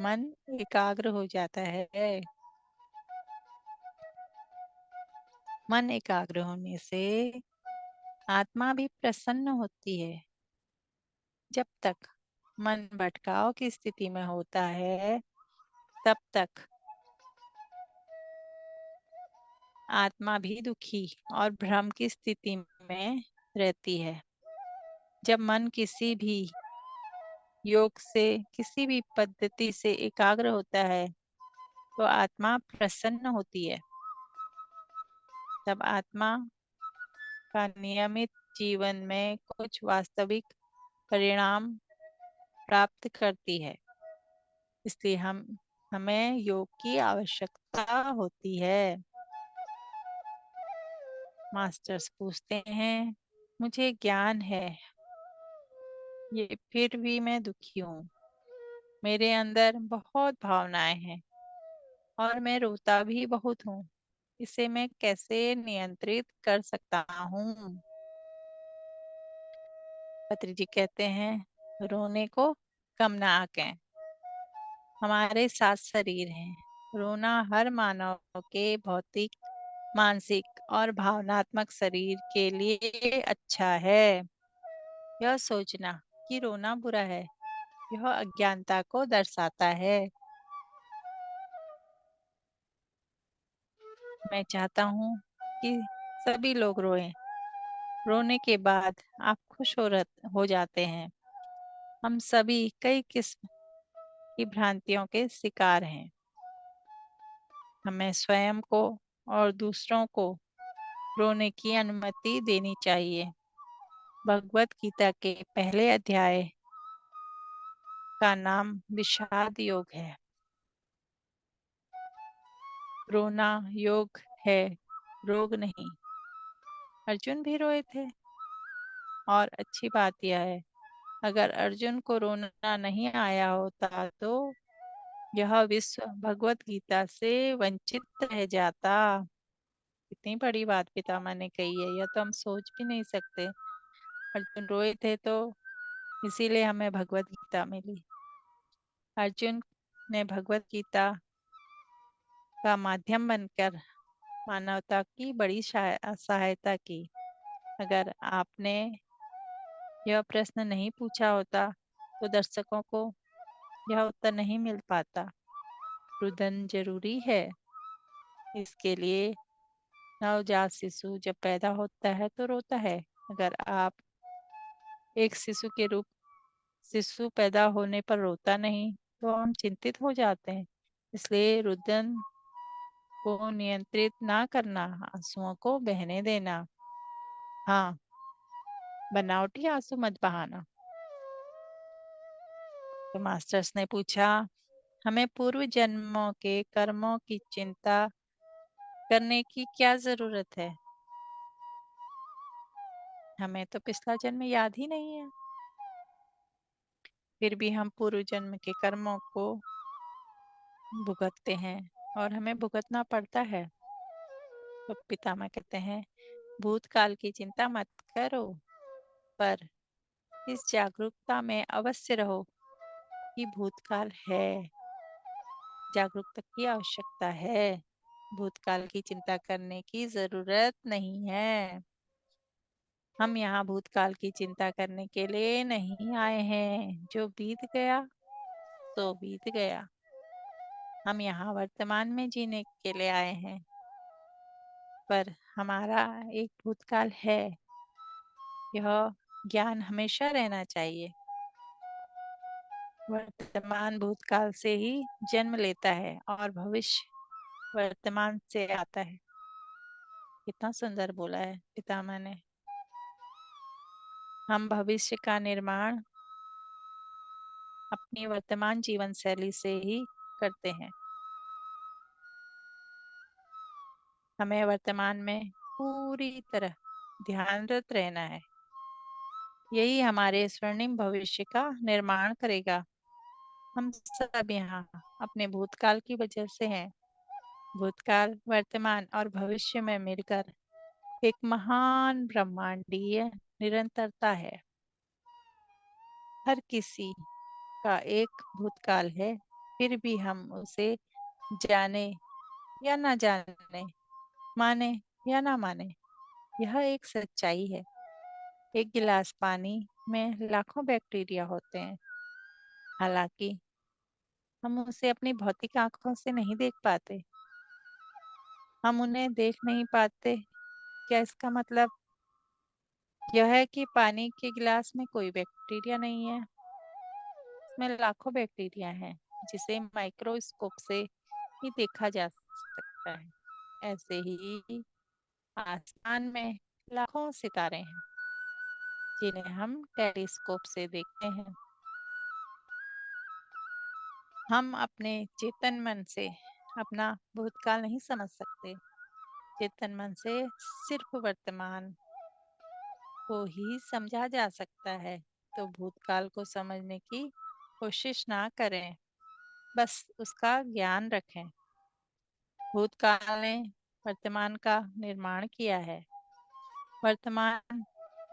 मन एकाग्र हो जाता है। मन एकाग्र होने से आत्मा भी प्रसन्न होती है। जब तक मन भटकाव की स्थिति में होता है, तब तक आत्मा भी दुखी और भ्रम की स्थिति में रहती है। जब मन किसी भी योग से, किसी भी पद्धति से एकाग्र होता है, तो आत्मा प्रसन्न होती है। तब आत्मा का नियमित जीवन में कुछ वास्तविक परिणाम प्राप्त करती है। इसलिए हमें योग की आवश्यकता होती है। मास्टर्स पूछते हैं, मुझे ज्ञान है, ये फिर भी मैं दुखी हूँ। मेरे अंदर बहुत भावनाएं हैं और मैं रोता भी बहुत हूँ। इसे मैं कैसे नियंत्रित कर सकता हूँ? पत्री जी कहते हैं, रोने को कम ना आंकें। हमारे 7 शरीर हैं। रोना हर मानव के भौतिक, मानसिक और भावनात्मक शरीर के लिए अच्छा है। यह सोचना कि रोना बुरा है, यह अज्ञानता को दर्शाता है। मैं चाहता हूँ कि सभी लोग रोएं। रोने के बाद आप खुश हो जाते हैं। हम सभी कई किस्म की भ्रांतियों के शिकार हैं। हमें स्वयं को और दूसरों को रोने की अनुमति देनी चाहिए। भगवत गीता के पहले अध्याय का नाम विषाद योग है। रोना योग है, रोग नहीं। अर्जुन भी रोए थे, और अच्छी बात यह है, अगर अर्जुन को रोना नहीं आया होता तो यह विश्व भगवत गीता से वंचित रह जाता। कितनी बड़ी बात पितामह ने कही है, यह तो हम सोच भी नहीं सकते। अर्जुन रोए थे तो इसीलिए हमें भगवत गीता मिली। अर्जुन ने भगवत गीता का माध्यम बनकर मानवता की बड़ी सहायता की। अगर आपने यह प्रश्न नहीं पूछा होता तो दर्शकों को यह उत्तर नहीं मिल पाता। रुदन जरूरी है। इसके लिए नवजात शिशु जब पैदा होता है तो रोता है। अगर आप एक शिशु पैदा होने पर रोता नहीं तो हम चिंतित हो जाते हैं। इसलिए रुदन को नियंत्रित ना करना, आंसुओं को बहने देना। हाँ, बनावटी आंसू मत बहाना। तो मास्टर्स ने पूछा, हमें पूर्व जन्मों के कर्मों की चिंता करने की क्या जरूरत है? हमें तो पिछला जन्म याद ही नहीं है, फिर भी हम पूर्व जन्म के कर्मों को भुगतते हैं और हमें भुगतना पड़ता है। तो पितामह कहते हैं, भूतकाल की चिंता मत करो, पर इस जागरूकता में अवश्य रहो कि भूतकाल है। जागरूकता की आवश्यकता है। भूतकाल की चिंता करने की जरूरत नहीं है। हम यहाँ भूतकाल की चिंता करने के लिए नहीं आए हैं। जो बीत गया सो बीत गया। हम यहाँ वर्तमान में जीने के लिए आए हैं। पर हमारा एक भूतकाल है, यह ज्ञान हमेशा रहना चाहिए। वर्तमान भूतकाल से ही जन्म लेता है और भविष्य वर्तमान से आता है। कितना सुंदर बोला है पितामह ने। हम भविष्य का निर्माण अपनी वर्तमान जीवन शैली से ही करते हैं। हमें वर्तमान में पूरी तरह ध्यानरत रहना है। यही हमारे स्वर्णिम भविष्य का निर्माण करेगा। हम सब यहाँ अपने भूतकाल की वजह से हैं। भूतकाल, वर्तमान और भविष्य में मिलकर एक महान ब्रह्मांडीय निरंतरता है। हर किसी का एक भूतकाल है, फिर भी हम उसे जाने या ना जाने, माने या ना माने, यह एक सच्चाई है। एक गिलास पानी में लाखों बैक्टीरिया होते हैं, हालांकि हम उसे अपनी भौतिक आंखों से नहीं देख पाते। हम उन्हें देख नहीं पाते। क्या इसका मतलब यह है कि पानी के गिलास में कोई बैक्टीरिया नहीं है? इसमें लाखों बैक्टीरिया हैं, जिसे माइक्रोस्कोप से ही देखा जा सकता है। ऐसे ही आसमान में लाखों सितारे हैं, जिन्हें हम टेलीस्कोप से देखते हैं। हम अपने चेतन मन से अपना भूतकाल नहीं समझ सकते। चेतन मन से सिर्फ वर्तमान को ही समझा जा सकता है। तो भूतकाल को समझने की कोशिश ना करें, बस उसका ज्ञान रखें। भूतकाल ने वर्तमान का निर्माण किया है, वर्तमान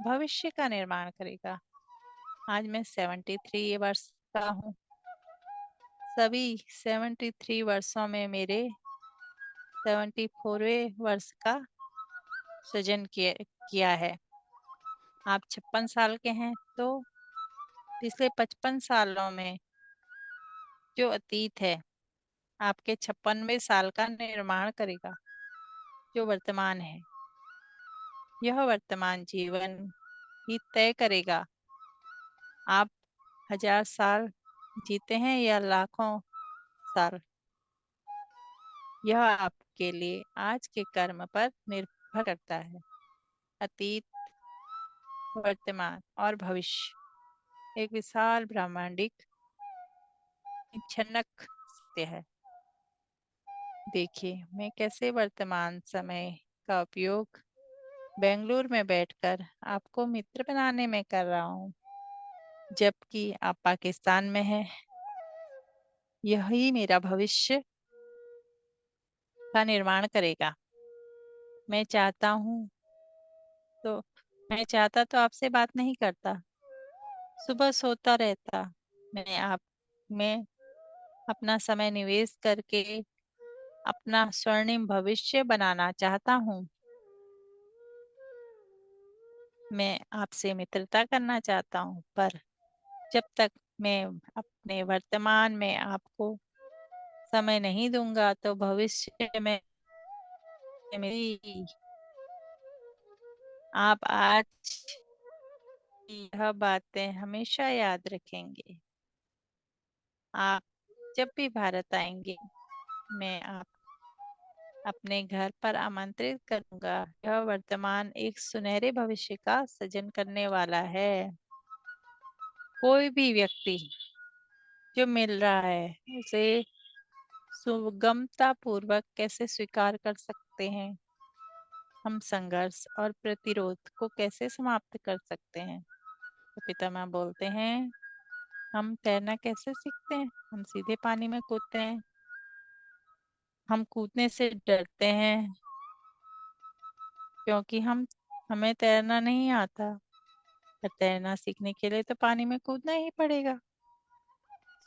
भविष्य का निर्माण करेगा। आज मैं 73 वर्ष का हूँ। सभी 73 वर्षों में मेरे 74वें वर्ष का सृजन किया है। आप 56 साल के हैं, तो पिछले 55 सालों में जो अतीत है आपके 56वें साल का निर्माण करेगा, जो वर्तमान है। यह वर्तमान जीवन ही तय करेगा आप 1000 साल जीते हैं या लाखों साल। यह आपके लिए आज के कर्म पर निर्भर करता है। अतीत, वर्तमान और भविष्य एक विशाल ब्रह्मांडिक छनक सत्य है। देखिए मैं कैसे वर्तमान समय का उपयोग बेंगलुरु में बैठकर आपको मित्र बनाने में कर रहा हूँ, जबकि आप पाकिस्तान में हैं। यही मेरा भविष्य का निर्माण करेगा। मैं चाहता हूँ तो मैं चाहता तो आपसे बात नहीं करता, सुबह सोता रहता। मैं अपना समय निवेश करके अपना स्वर्णिम भविष्य बनाना चाहता हूँ। मैं आपसे मित्रता करना चाहता हूँ, पर जब तक मैं अपने वर्तमान में आपको समय नहीं दूंगा, तो भविष्य में मेरी आप आज की यह बातें हमेशा याद रखेंगे। आप जब भी भारत आएंगे, मैं आप अपने घर पर आमंत्रित करूंगा। यह वर्तमान एक सुनहरे भविष्य का सृजन करने वाला है। कोई भी व्यक्ति जो मिल रहा है उसे सुगमता पूर्वक कैसे स्वीकार कर सकते हैं? हम संघर्ष और प्रतिरोध को कैसे समाप्त कर सकते हैं? तो पितामह बोलते हैं, हम तैरना कैसे सीखते हैं? हम सीधे पानी में कूदते हैं। हम कूदने से डरते हैं क्योंकि हमें तैरना नहीं आता। पर तैरना सीखने के लिए तो पानी में कूदना ही पड़ेगा।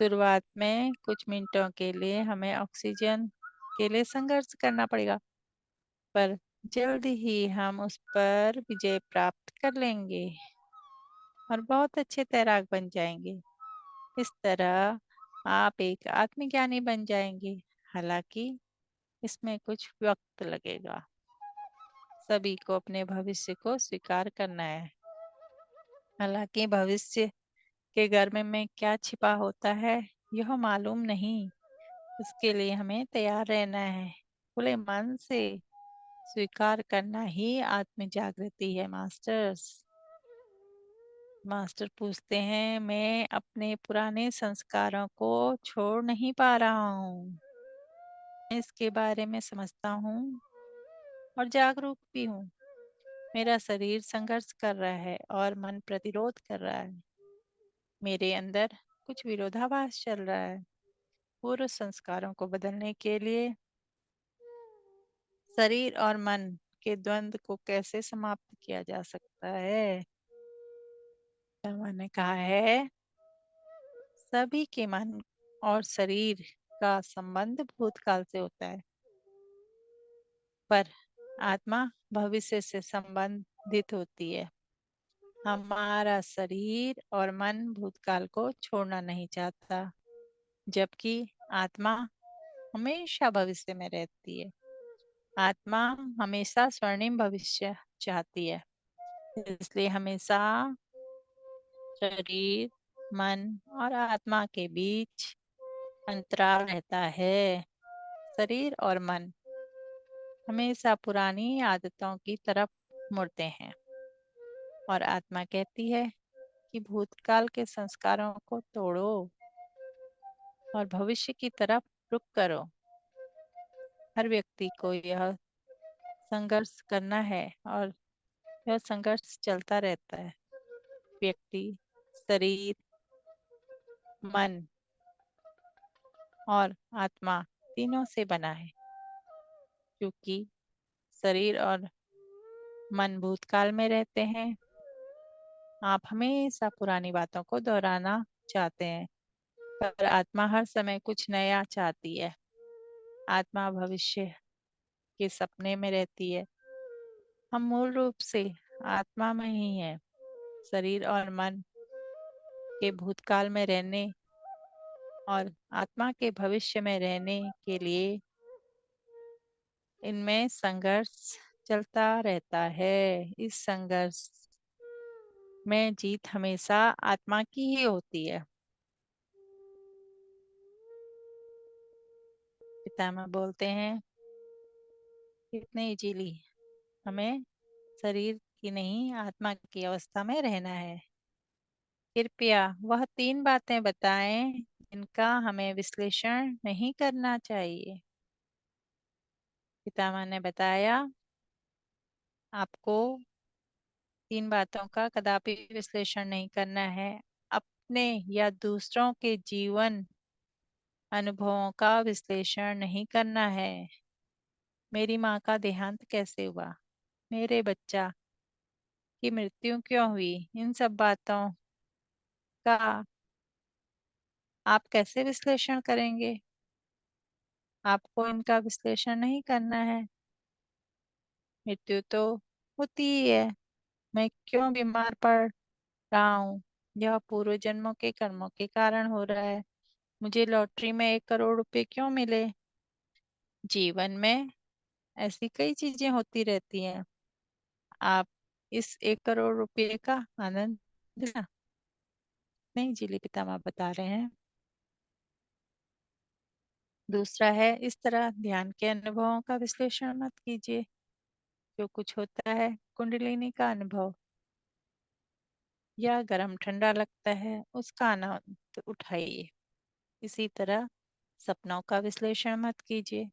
शुरुआत में कुछ मिनटों के लिए हमें ऑक्सीजन के लिए संघर्ष करना पड़ेगा, पर जल्द ही हम उस पर विजय प्राप्त कर लेंगे और बहुत अच्छे तैराक बन जाएंगे। इस तरह आप एक आत्मज्ञानी बन जाएंगे। हालांकि इसमें कुछ वक्त लगेगा। सभी को अपने भविष्य को स्वीकार करना है। हालांकि भविष्य के घर में क्या छिपा होता है यह मालूम नहीं। इसके लिए हमें तैयार रहना है। खुले मन से स्वीकार करना ही आत्म जागृति है। मास्टर पूछते हैं, मैं अपने पुराने संस्कारों को छोड़ नहीं पा रहा हूँ। मैं इसके बारे में समझता हूँ और जागरूक भी हूँ। मेरा शरीर संघर्ष कर रहा है और मन प्रतिरोध कर रहा है। मेरे अंदर कुछ विरोधाभास चल रहा है। पूर्व संस्कारों को बदलने के लिए शरीर और मन के द्वंद को कैसे समाप्त किया जा सकता है? तो मैंने कहा है, सभी के मन और शरीर का संबंध भूतकाल से होता है, पर आत्मा भविष्य से संबंधित होती है। हमारा शरीर और मन भूतकाल को छोड़ना नहीं चाहता, जबकि आत्मा हमेशा भविष्य में रहती है। आत्मा हमेशा स्वर्णिम भविष्य चाहती है, इसलिए हमेशा शरीर, मन और आत्मा के बीच अंतराल रहता है। शरीर और मन हमेशा पुरानी आदतों की तरफ मुड़ते हैं और आत्मा कहती है कि भूतकाल के संस्कारों को तोड़ो और भविष्य की तरफ रुख करो। हर व्यक्ति को यह संघर्ष करना है और यह संघर्ष चलता रहता है। व्यक्ति शरीर, मन और आत्मा तीनों से बना है। क्योंकि शरीर और मन भूतकाल में रहते हैं, आप हमेशा पुरानी बातों को दोहराना चाहते हैं, पर आत्मा हर समय कुछ नया चाहती है। आत्मा भविष्य के सपने में रहती है। हम मूल रूप से आत्मा में ही हैं। शरीर और मन के भूतकाल में रहने और आत्मा के भविष्य में रहने के लिए इनमें संघर्ष चलता रहता है। इस संघर्ष में जीत हमेशा आत्मा की ही होती है। पितामह बोलते हैं, कितने इजीली हमें शरीर की नहीं आत्मा की अवस्था में रहना है। कृपया वह 3 बातें बताएं जिनका हमें विश्लेषण नहीं करना चाहिए। पितामह ने बताया, आपको 3 बातों का कदापि विश्लेषण नहीं करना है। अपने या दूसरों के जीवन अनुभवों का विश्लेषण नहीं करना है। मेरी माँ का देहांत कैसे हुआ? मेरे बच्चा की मृत्यु क्यों हुई? इन सब बातों का आप कैसे विश्लेषण करेंगे? आपको इनका विश्लेषण नहीं करना है। मृत्यु तो होती ही है। मैं क्यों बीमार पड़ रहा हूँ? यह पूर्व जन्मों के कर्मों के कारण हो रहा है। मुझे लॉटरी में 1 करोड़ रुपए क्यों मिले? जीवन में ऐसी कई चीजें होती रहती हैं। आप इस 1 करोड़ रुपए का आनंद लेना नहीं जी, पितामह बता रहे हैं। दूसरा है, इस तरह ध्यान के अनुभवों का विश्लेषण मत कीजिए। जो कुछ होता है कुंडलिनी का अनुभव या गर्म ठंडा लगता है, उसका आनंद उठाइए। इसी तरह सपनों का विश्लेषण मत कीजिए।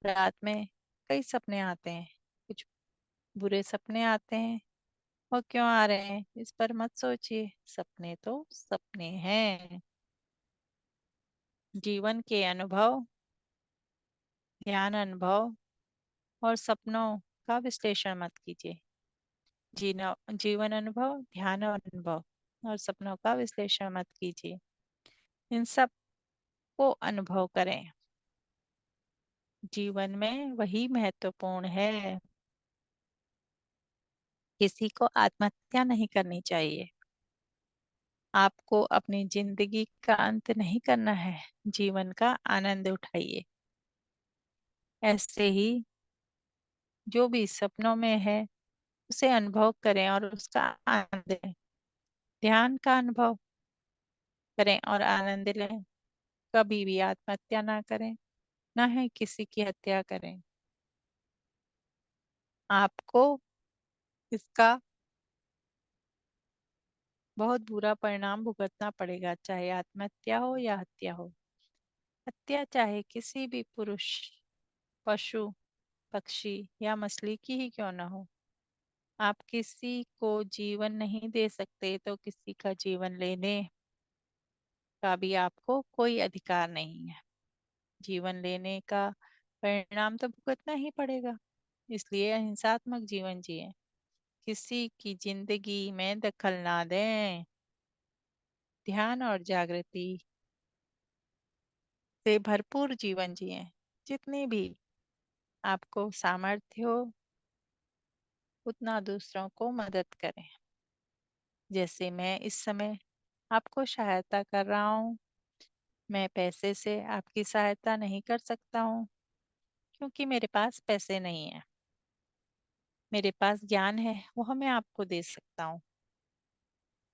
रात में कई सपने आते हैं, कुछ बुरे सपने आते हैं। और क्यों आ रहे हैं इस पर मत सोचिए, सपने तो सपने हैं। जीवन के अनुभव, ध्यान अनुभव और सपनों का विश्लेषण मत कीजिए। जीवन अनुभव, ध्यान अनुभव और सपनों का विश्लेषण मत कीजिए। इन सब को अनुभव करें। जीवन में वही महत्वपूर्ण है। किसी को आत्महत्या नहीं करनी चाहिए। आपको अपनी जिंदगी का अंत नहीं करना है, जीवन का आनंद उठाइए। ऐसे ही जो भी सपनों में है उसे अनुभव करें और उसका आनंद लें। ध्यान का अनुभव करें और आनंद लें। कभी भी आत्महत्या ना करें, ना ही किसी की हत्या करें। आपको इसका बहुत बुरा परिणाम भुगतना पड़ेगा, चाहे आत्महत्या हो या हत्या हो। हत्या चाहे किसी भी पुरुष, पशु, पक्षी या मछली की ही क्यों ना हो। आप किसी को जीवन नहीं दे सकते तो किसी का जीवन लेने का भी आपको कोई अधिकार नहीं है। जीवन लेने का परिणाम तो भुगतना ही पड़ेगा। इसलिए अहिंसात्मक जीवन जिए, किसी की जिंदगी में दखल ना दें, ध्यान और जागृति से भरपूर जीवन जिए। जितनी भी आपको सामर्थ्य हो उतना दूसरों को मदद करें। जैसे मैं इस समय आपको सहायता कर रहा हूँ, मैं पैसे से आपकी सहायता नहीं कर सकता हूँ क्योंकि मेरे पास पैसे नहीं है। मेरे पास ज्ञान है, वह मैं आपको दे सकता हूँ।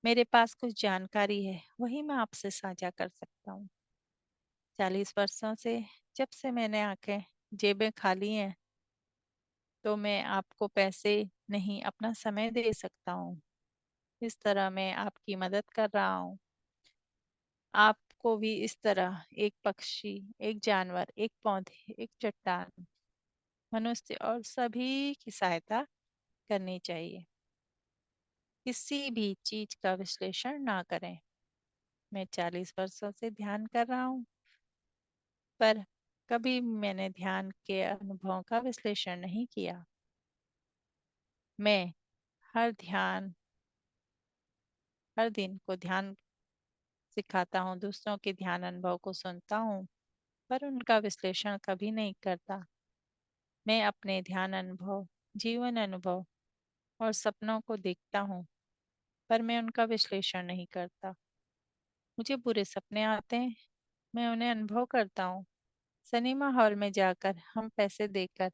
मेरे पास कुछ जानकारी है, वही मैं आपसे साझा कर सकता हूँ। 40 वर्षों से जब से मैंने आंखें जेबें खाली हैं, तो मैं आपको पैसे नहीं अपना समय दे सकता हूँ। इस तरह मैं आपकी मदद कर रहा हूँ। आपको भी इस तरह एक पक्षी, एक जानवर, एक पौधे, एक चट्टान, मनुष्य और सभी की सहायता करनी चाहिए। किसी भी चीज का विश्लेषण ना करें। मैं 40 वर्षों से ध्यान कर रहा हूँ, पर कभी मैंने ध्यान के अनुभवों का विश्लेषण नहीं किया। मैं हर दिन को ध्यान सिखाता हूँ, दूसरों के ध्यान अनुभव को सुनता हूँ, पर उनका विश्लेषण कभी नहीं करता। मैं अपने ध्यान अनुभव, जीवन अनुभव और सपनों को देखता हूँ, पर मैं उनका विश्लेषण नहीं करता। मुझे बुरे सपने आते हैं, मैं उन्हें अनुभव करता हूँ। सिनेमा हॉल में जाकर हम पैसे देकर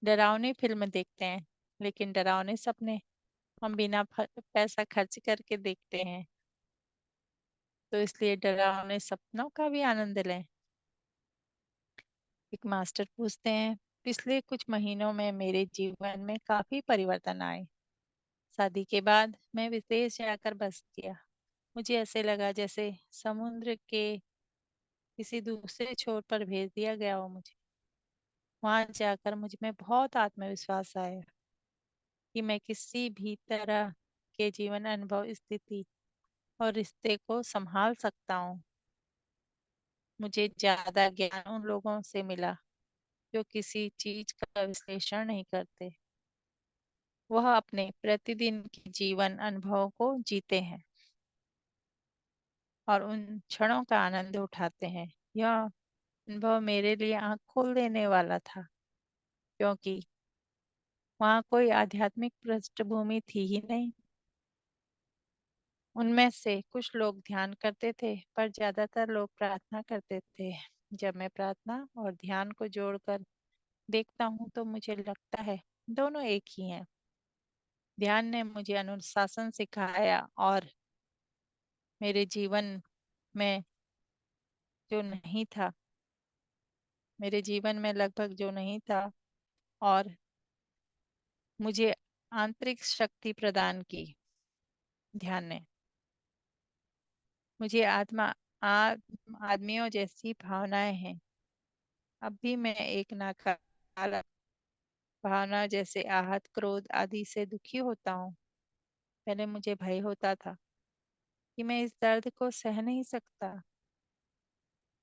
डरावनी फिल्म देखते हैं, लेकिन डरावने सपने हम बिना पैसा खर्च करके देखते हैं। तो इसलिए डरावने सपनों का भी आनंद लें। एक मास्टर पूछते हैं, पिछले कुछ महीनों में मेरे जीवन में काफी परिवर्तन आए। शादी के बाद मैं विदेश जाकर बस किया। मुझे ऐसे लगा जैसे समुद्र के किसी दूसरे छोर पर भेज दिया गया हो मुझे। वहां जाकर मुझ में बहुत आत्मविश्वास आया कि मैं किसी भी तरह के जीवन अनुभव, स्थिति और रिश्ते को संभाल सकता हूँ। मुझे ज्यादा ज्ञान उन लोगों से मिला जो किसी चीज का विश्लेषण नहीं करते। वह अपने प्रतिदिन के जीवन अनुभव को जीते हैं और उन क्षणों का आनंद उठाते हैं। यह अनुभव मेरे लिए आंख खोल देने वाला था, क्योंकि वहाँ कोई आध्यात्मिक पृष्ठभूमि थी ही नहीं। उनमें से कुछ लोग ध्यान करते थे, पर ज्यादातर लोग प्रार्थना करते थे। जब मैं प्रार्थना और ध्यान को जोड़कर देखता हूँ तो मुझे लगता है दोनों एक ही हैं। ध्यान ने मुझे अनुशासन सिखाया और मेरे जीवन में जो नहीं था, मेरे जीवन में लगभग जो नहीं था, और मुझे आंतरिक शक्ति प्रदान की। ध्यान ने मुझे आदमियों जैसी भावनाएं हैं। अब भी मैं एक नकारात्मक भावना जैसे आहत, क्रोध आदि से दुखी होता हूँ। पहले मुझे भय होता था कि मैं इस दर्द को सह नहीं सकता,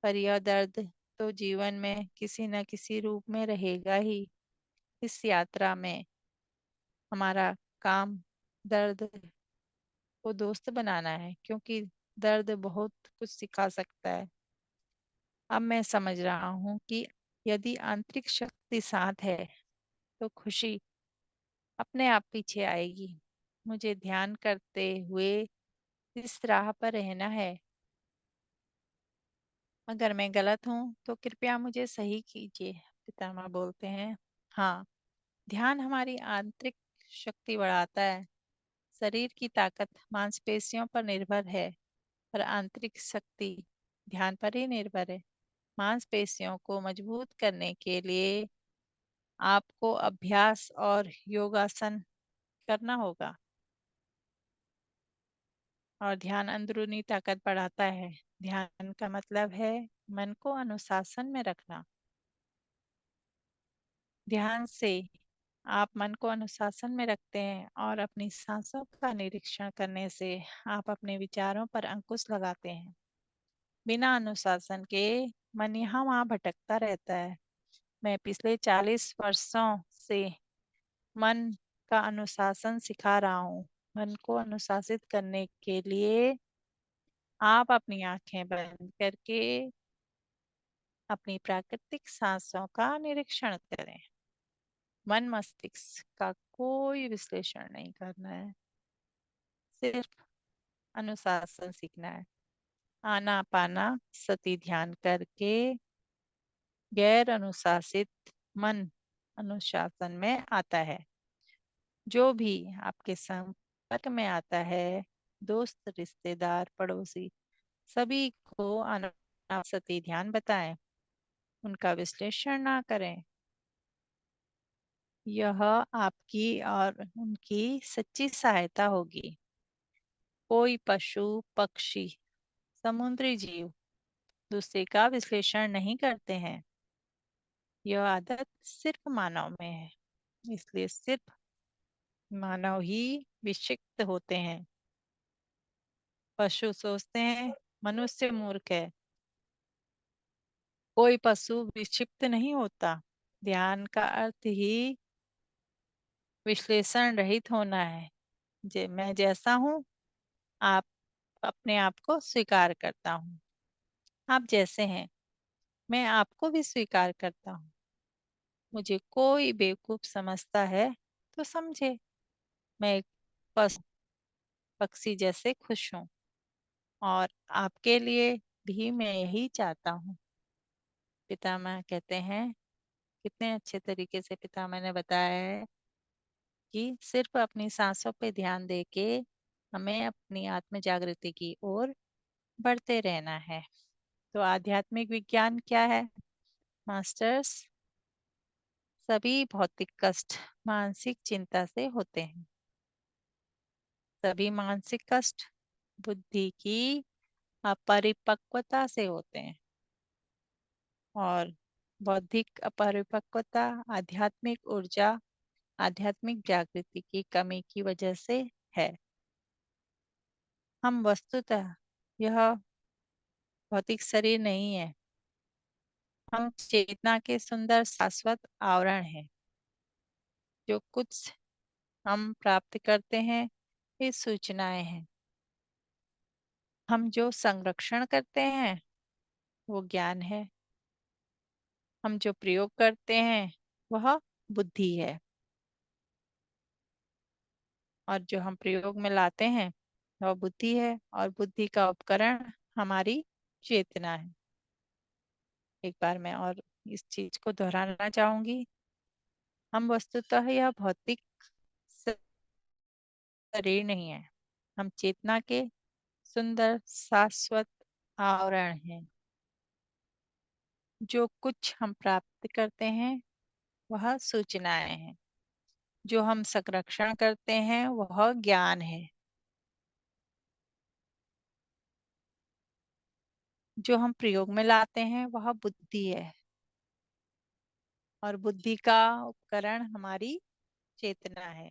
पर यह दर्द तो जीवन में किसी न किसी रूप में रहेगा ही। इस यात्रा में हमारा काम दर्द को दोस्त बनाना है, क्योंकि दर्द बहुत कुछ सिखा सकता है। अब मैं समझ रहा हूँ कि यदि आंतरिक शक्ति साथ है तो खुशी अपने आप पीछे आएगी। मुझे ध्यान करते हुए इस राह पर रहना है। अगर मैं गलत हूँ तो कृपया मुझे सही कीजिए। पितामह बोलते हैं, हाँ, ध्यान हमारी आंतरिक शक्ति बढ़ाता है। शरीर की ताकत मांसपेशियों पर निर्भर है, पर आंतरिक शक्ति ध्यान पर ही निर्भर है। मांसपेशियों को मजबूत करने के लिए आपको अभ्यास और योगासन करना होगा, और ध्यान अंदरूनी ताकत बढ़ाता है। ध्यान का मतलब है मन को अनुशासन में रखना। ध्यान से आप मन को अनुशासन में रखते हैं और अपनी सांसों का निरीक्षण करने से आप अपने विचारों पर अंकुश लगाते हैं। बिना अनुशासन के मन यहाँ वहाँ भटकता रहता है। मैं पिछले 40 वर्षों से मन का अनुशासन सिखा रहा हूँ। मन को अनुशासित करने के लिए आप अपनी आंखें बंद करके अपनी प्राकृतिक सांसों का निरीक्षण करें। मन मस्तिष्क का कोई विश्लेषण नहीं करना है, सिर्फ अनुशासन सीखना है। आनापाना सति ध्यान करके गैर अनुशासित मन अनुशासन में आता है। जो भी आपके संपर्क में आता है, दोस्त, रिश्तेदार, पड़ोसी, सभी को अनासति ध्यान बताएं, उनका विश्लेषण ना करें। यह आपकी और उनकी सच्ची सहायता होगी। कोई पशु, पक्षी, समुद्री जीव दूसरे का विश्लेषण नहीं करते हैं। यह आदत सिर्फ मानव में है, इसलिए सिर्फ मानव ही विक्षिप्त होते हैं। पशु सोचते हैं मनुष्य मूर्ख है। कोई पशु विक्षिप्त नहीं होता। ध्यान का अर्थ ही विश्लेषण रहित होना है। मैं जैसा हूँ, आप अपने आप को स्वीकार करता हूँ। आप जैसे हैं, मैं आपको भी स्वीकार करता हूँ। मुझे कोई बेवकूफ समझता है तो समझे, मैं एक पक्षी जैसे खुश हूँ और आपके लिए भी मैं यही चाहता हूँ। पितामह कहते हैं, कितने अच्छे तरीके से पितामह ने बताया है कि सिर्फ अपनी सांसों पे ध्यान देके हमें अपनी आत्म जागृति की ओर बढ़ते रहना है। तो आध्यात्मिक विज्ञान क्या है मास्टर्स? सभी भौतिक कष्ट मानसिक चिंता से होते हैं। सभी मानसिक कष्ट बुद्धि की अपरिपक्वता से होते हैं, और बौद्धिक अपरिपक्वता आध्यात्मिक ऊर्जा, आध्यात्मिक जागृति की कमी की वजह से है। हम वस्तुतः यह भौतिक शरीर नहीं है। हम चेतना के सुंदर शाश्वत आवरण हैं। जो कुछ हम प्राप्त करते हैं ये सूचनाएं हैं। हम जो संरक्षण करते हैं वो ज्ञान है। हम जो प्रयोग करते हैं वह बुद्धि है, और जो हम प्रयोग में लाते हैं वह बुद्धि है, और बुद्धि का उपकरण हमारी चेतना है। एक बार मैं और इस चीज को दोहराना चाहूंगी। हम वस्तुतः यह भौतिक शरीर नहीं है। हम चेतना के सुंदर शाश्वत आवरण हैं। जो कुछ हम प्राप्त करते हैं वह सूचनाएं हैं। जो हम संरक्षण करते हैं वह ज्ञान है। जो हम प्रयोग में लाते हैं वह बुद्धि है, और बुद्धि का उपकरण हमारी चेतना है।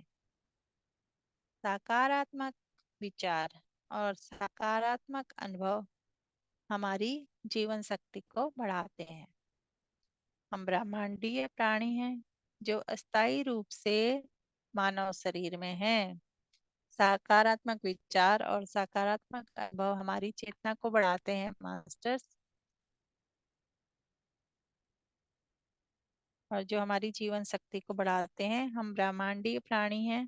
सकारात्मक विचार और सकारात्मक अनुभव हमारी जीवन शक्ति को बढ़ाते हैं। हम ब्रह्मांडीय प्राणी हैं जो अस्थायी रूप से मानव शरीर में हैं। सकारात्मक विचार और सकारात्मक अनुभव हमारी चेतना को बढ़ाते हैं मास्टर्स, और जो हमारी जीवन शक्ति को बढ़ाते हैं। हम ब्रह्मांडीय प्राणी हैं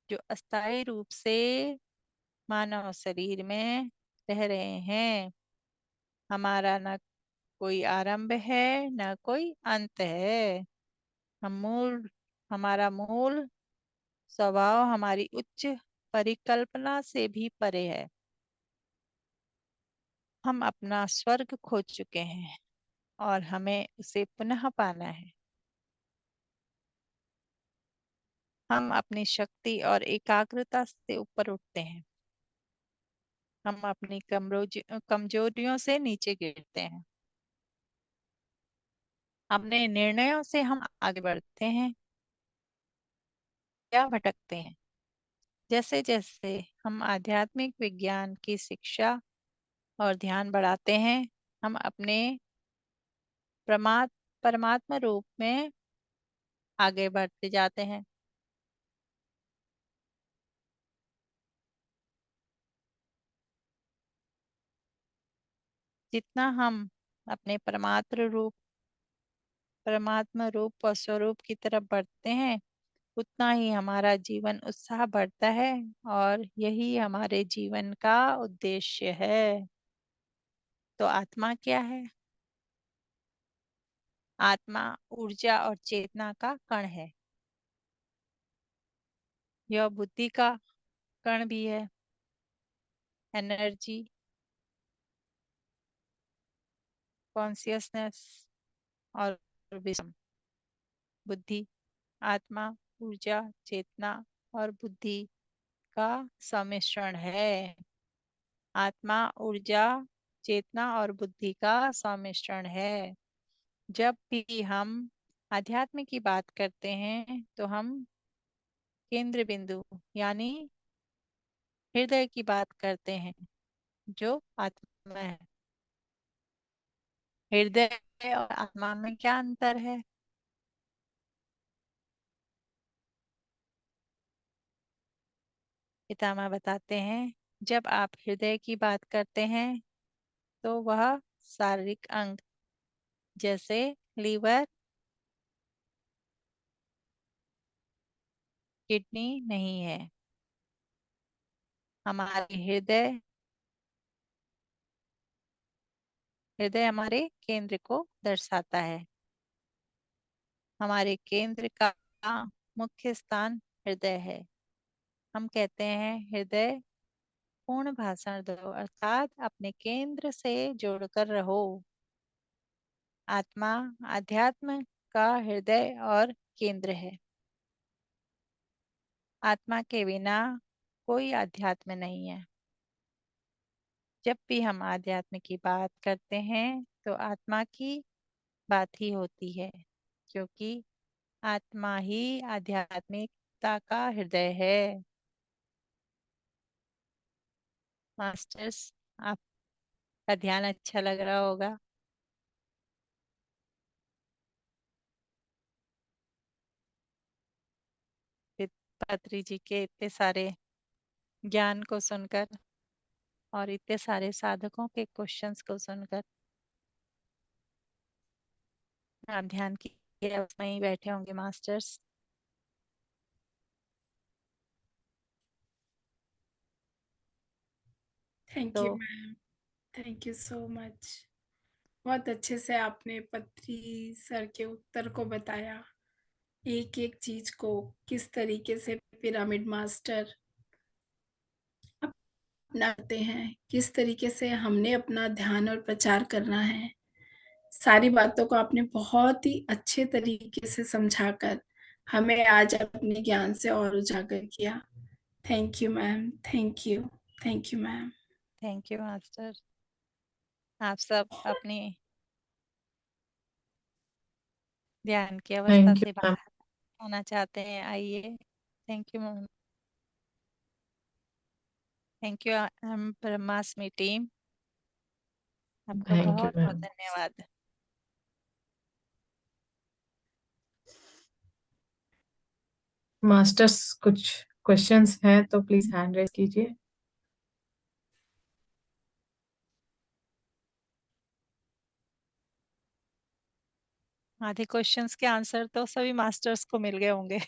जो अस्थायी रूप से मानव शरीर में रह रहे हैं। हमारा न कोई आरंभ है न कोई अंत है। हम मूल हमारा मूल स्वभाव हमारी उच्च परिकल्पना से भी परे है। हम अपना स्वर्ग खो चुके हैं और हमें उसे पुनः पाना है। हम अपनी शक्ति और एकाग्रता से ऊपर उठते हैं। हम अपनी कमजोरियों से नीचे गिरते हैं। अपने निर्णयों से हम आगे बढ़ते हैं या भटकते हैं। जैसे जैसे हम आध्यात्मिक विज्ञान की शिक्षा और ध्यान बढ़ाते हैं, हम अपने परमात्मा रूप में आगे बढ़ते जाते हैं। जितना हम अपने परमात्मा रूप और स्वरूप की तरफ बढ़ते हैं, उतना ही हमारा जीवन उत्साह बढ़ता है और यही हमारे जीवन का उद्देश्य है। तो आत्मा क्या है? आत्मा ऊर्जा और चेतना का कण है। यह बुद्धि का कण भी है। एनर्जी, कॉन्शियसनेस और विजडम। बुद्धि, आत्मा, ऊर्जा, चेतना और बुद्धि का सम्मिश्रण है। आत्मा, ऊर्जा, चेतना और बुद्धि का सम्मिश्रण है। जब भी हम आध्यात्म की बात करते हैं तो हम केंद्र बिंदु यानी हृदय की बात करते हैं, जो आत्मा है। हृदय और आत्मा में क्या अंतर है? पितामह बताते हैं, जब आप हृदय की बात करते हैं तो वह शारीरिक अंग जैसे लीवर, किडनी नहीं है। हमारे हृदय हमारे केंद्र को दर्शाता है। हमारे केंद्र का मुख्य स्थान हृदय है। हम कहते हैं, हृदय पूर्ण भाषण दो, अर्थात अपने केंद्र से जोड़कर रहो। आत्मा अध्यात्म का हृदय और केंद्र है। आत्मा के बिना कोई अध्यात्म नहीं है। जब भी हम आध्यात्म की बात करते हैं तो आत्मा की बात ही होती है, क्योंकि आत्मा ही आध्यात्मिकता का हृदय है। मास्टर्स, आपका ध्यान अच्छा लग रहा होगा। पत्री जी के इतने सारे ज्ञान को सुनकर और इतने सारे साधकों के क्वेश्चंस को सुनकर आप ध्यान की अवस्था में ही बैठे होंगे मास्टर्स। थैंक तो you ma'am, thank you so much. बहुत अच्छे से आपने पत्री सर के उत्तर को बताया, एक एक चीज को किस तरीके से पिरामिड मास्टर अपनाते हैं, किस तरीके से हमने अपना ध्यान और प्रचार करना है। सारी बातों को आपने बहुत ही अच्छे तरीके से समझाकर हमें आज अपने ज्ञान से और उजागर किया। Thank you ma'am, thank you ma'am. Thank you master. आप सब अपनी ध्यान की अवस्था थैंक यू से मैम। बाहर आना चाहते हैं, आइए। Thank you ma'am. Thank you ब्रह्मास्मि टीम, आपका थैंक यू बहुत बहुत मैम। धन्यवाद। मास्टर्स, कुछ क्वेश्चंस हैं तो प्लीज हैंड रेज कीजिए। आधे क्वेश्चंस के आंसर तो सभी मास्टर्स को मिल गए होंगे।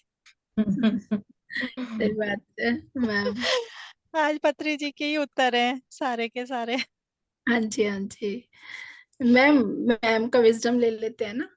सही बात है मैम। आज पत्री जी के ही उत्तर हैं सारे के सारे। हाँ जी, हाँ जी मैम। मैम का विजडम ले लेते हैं ना।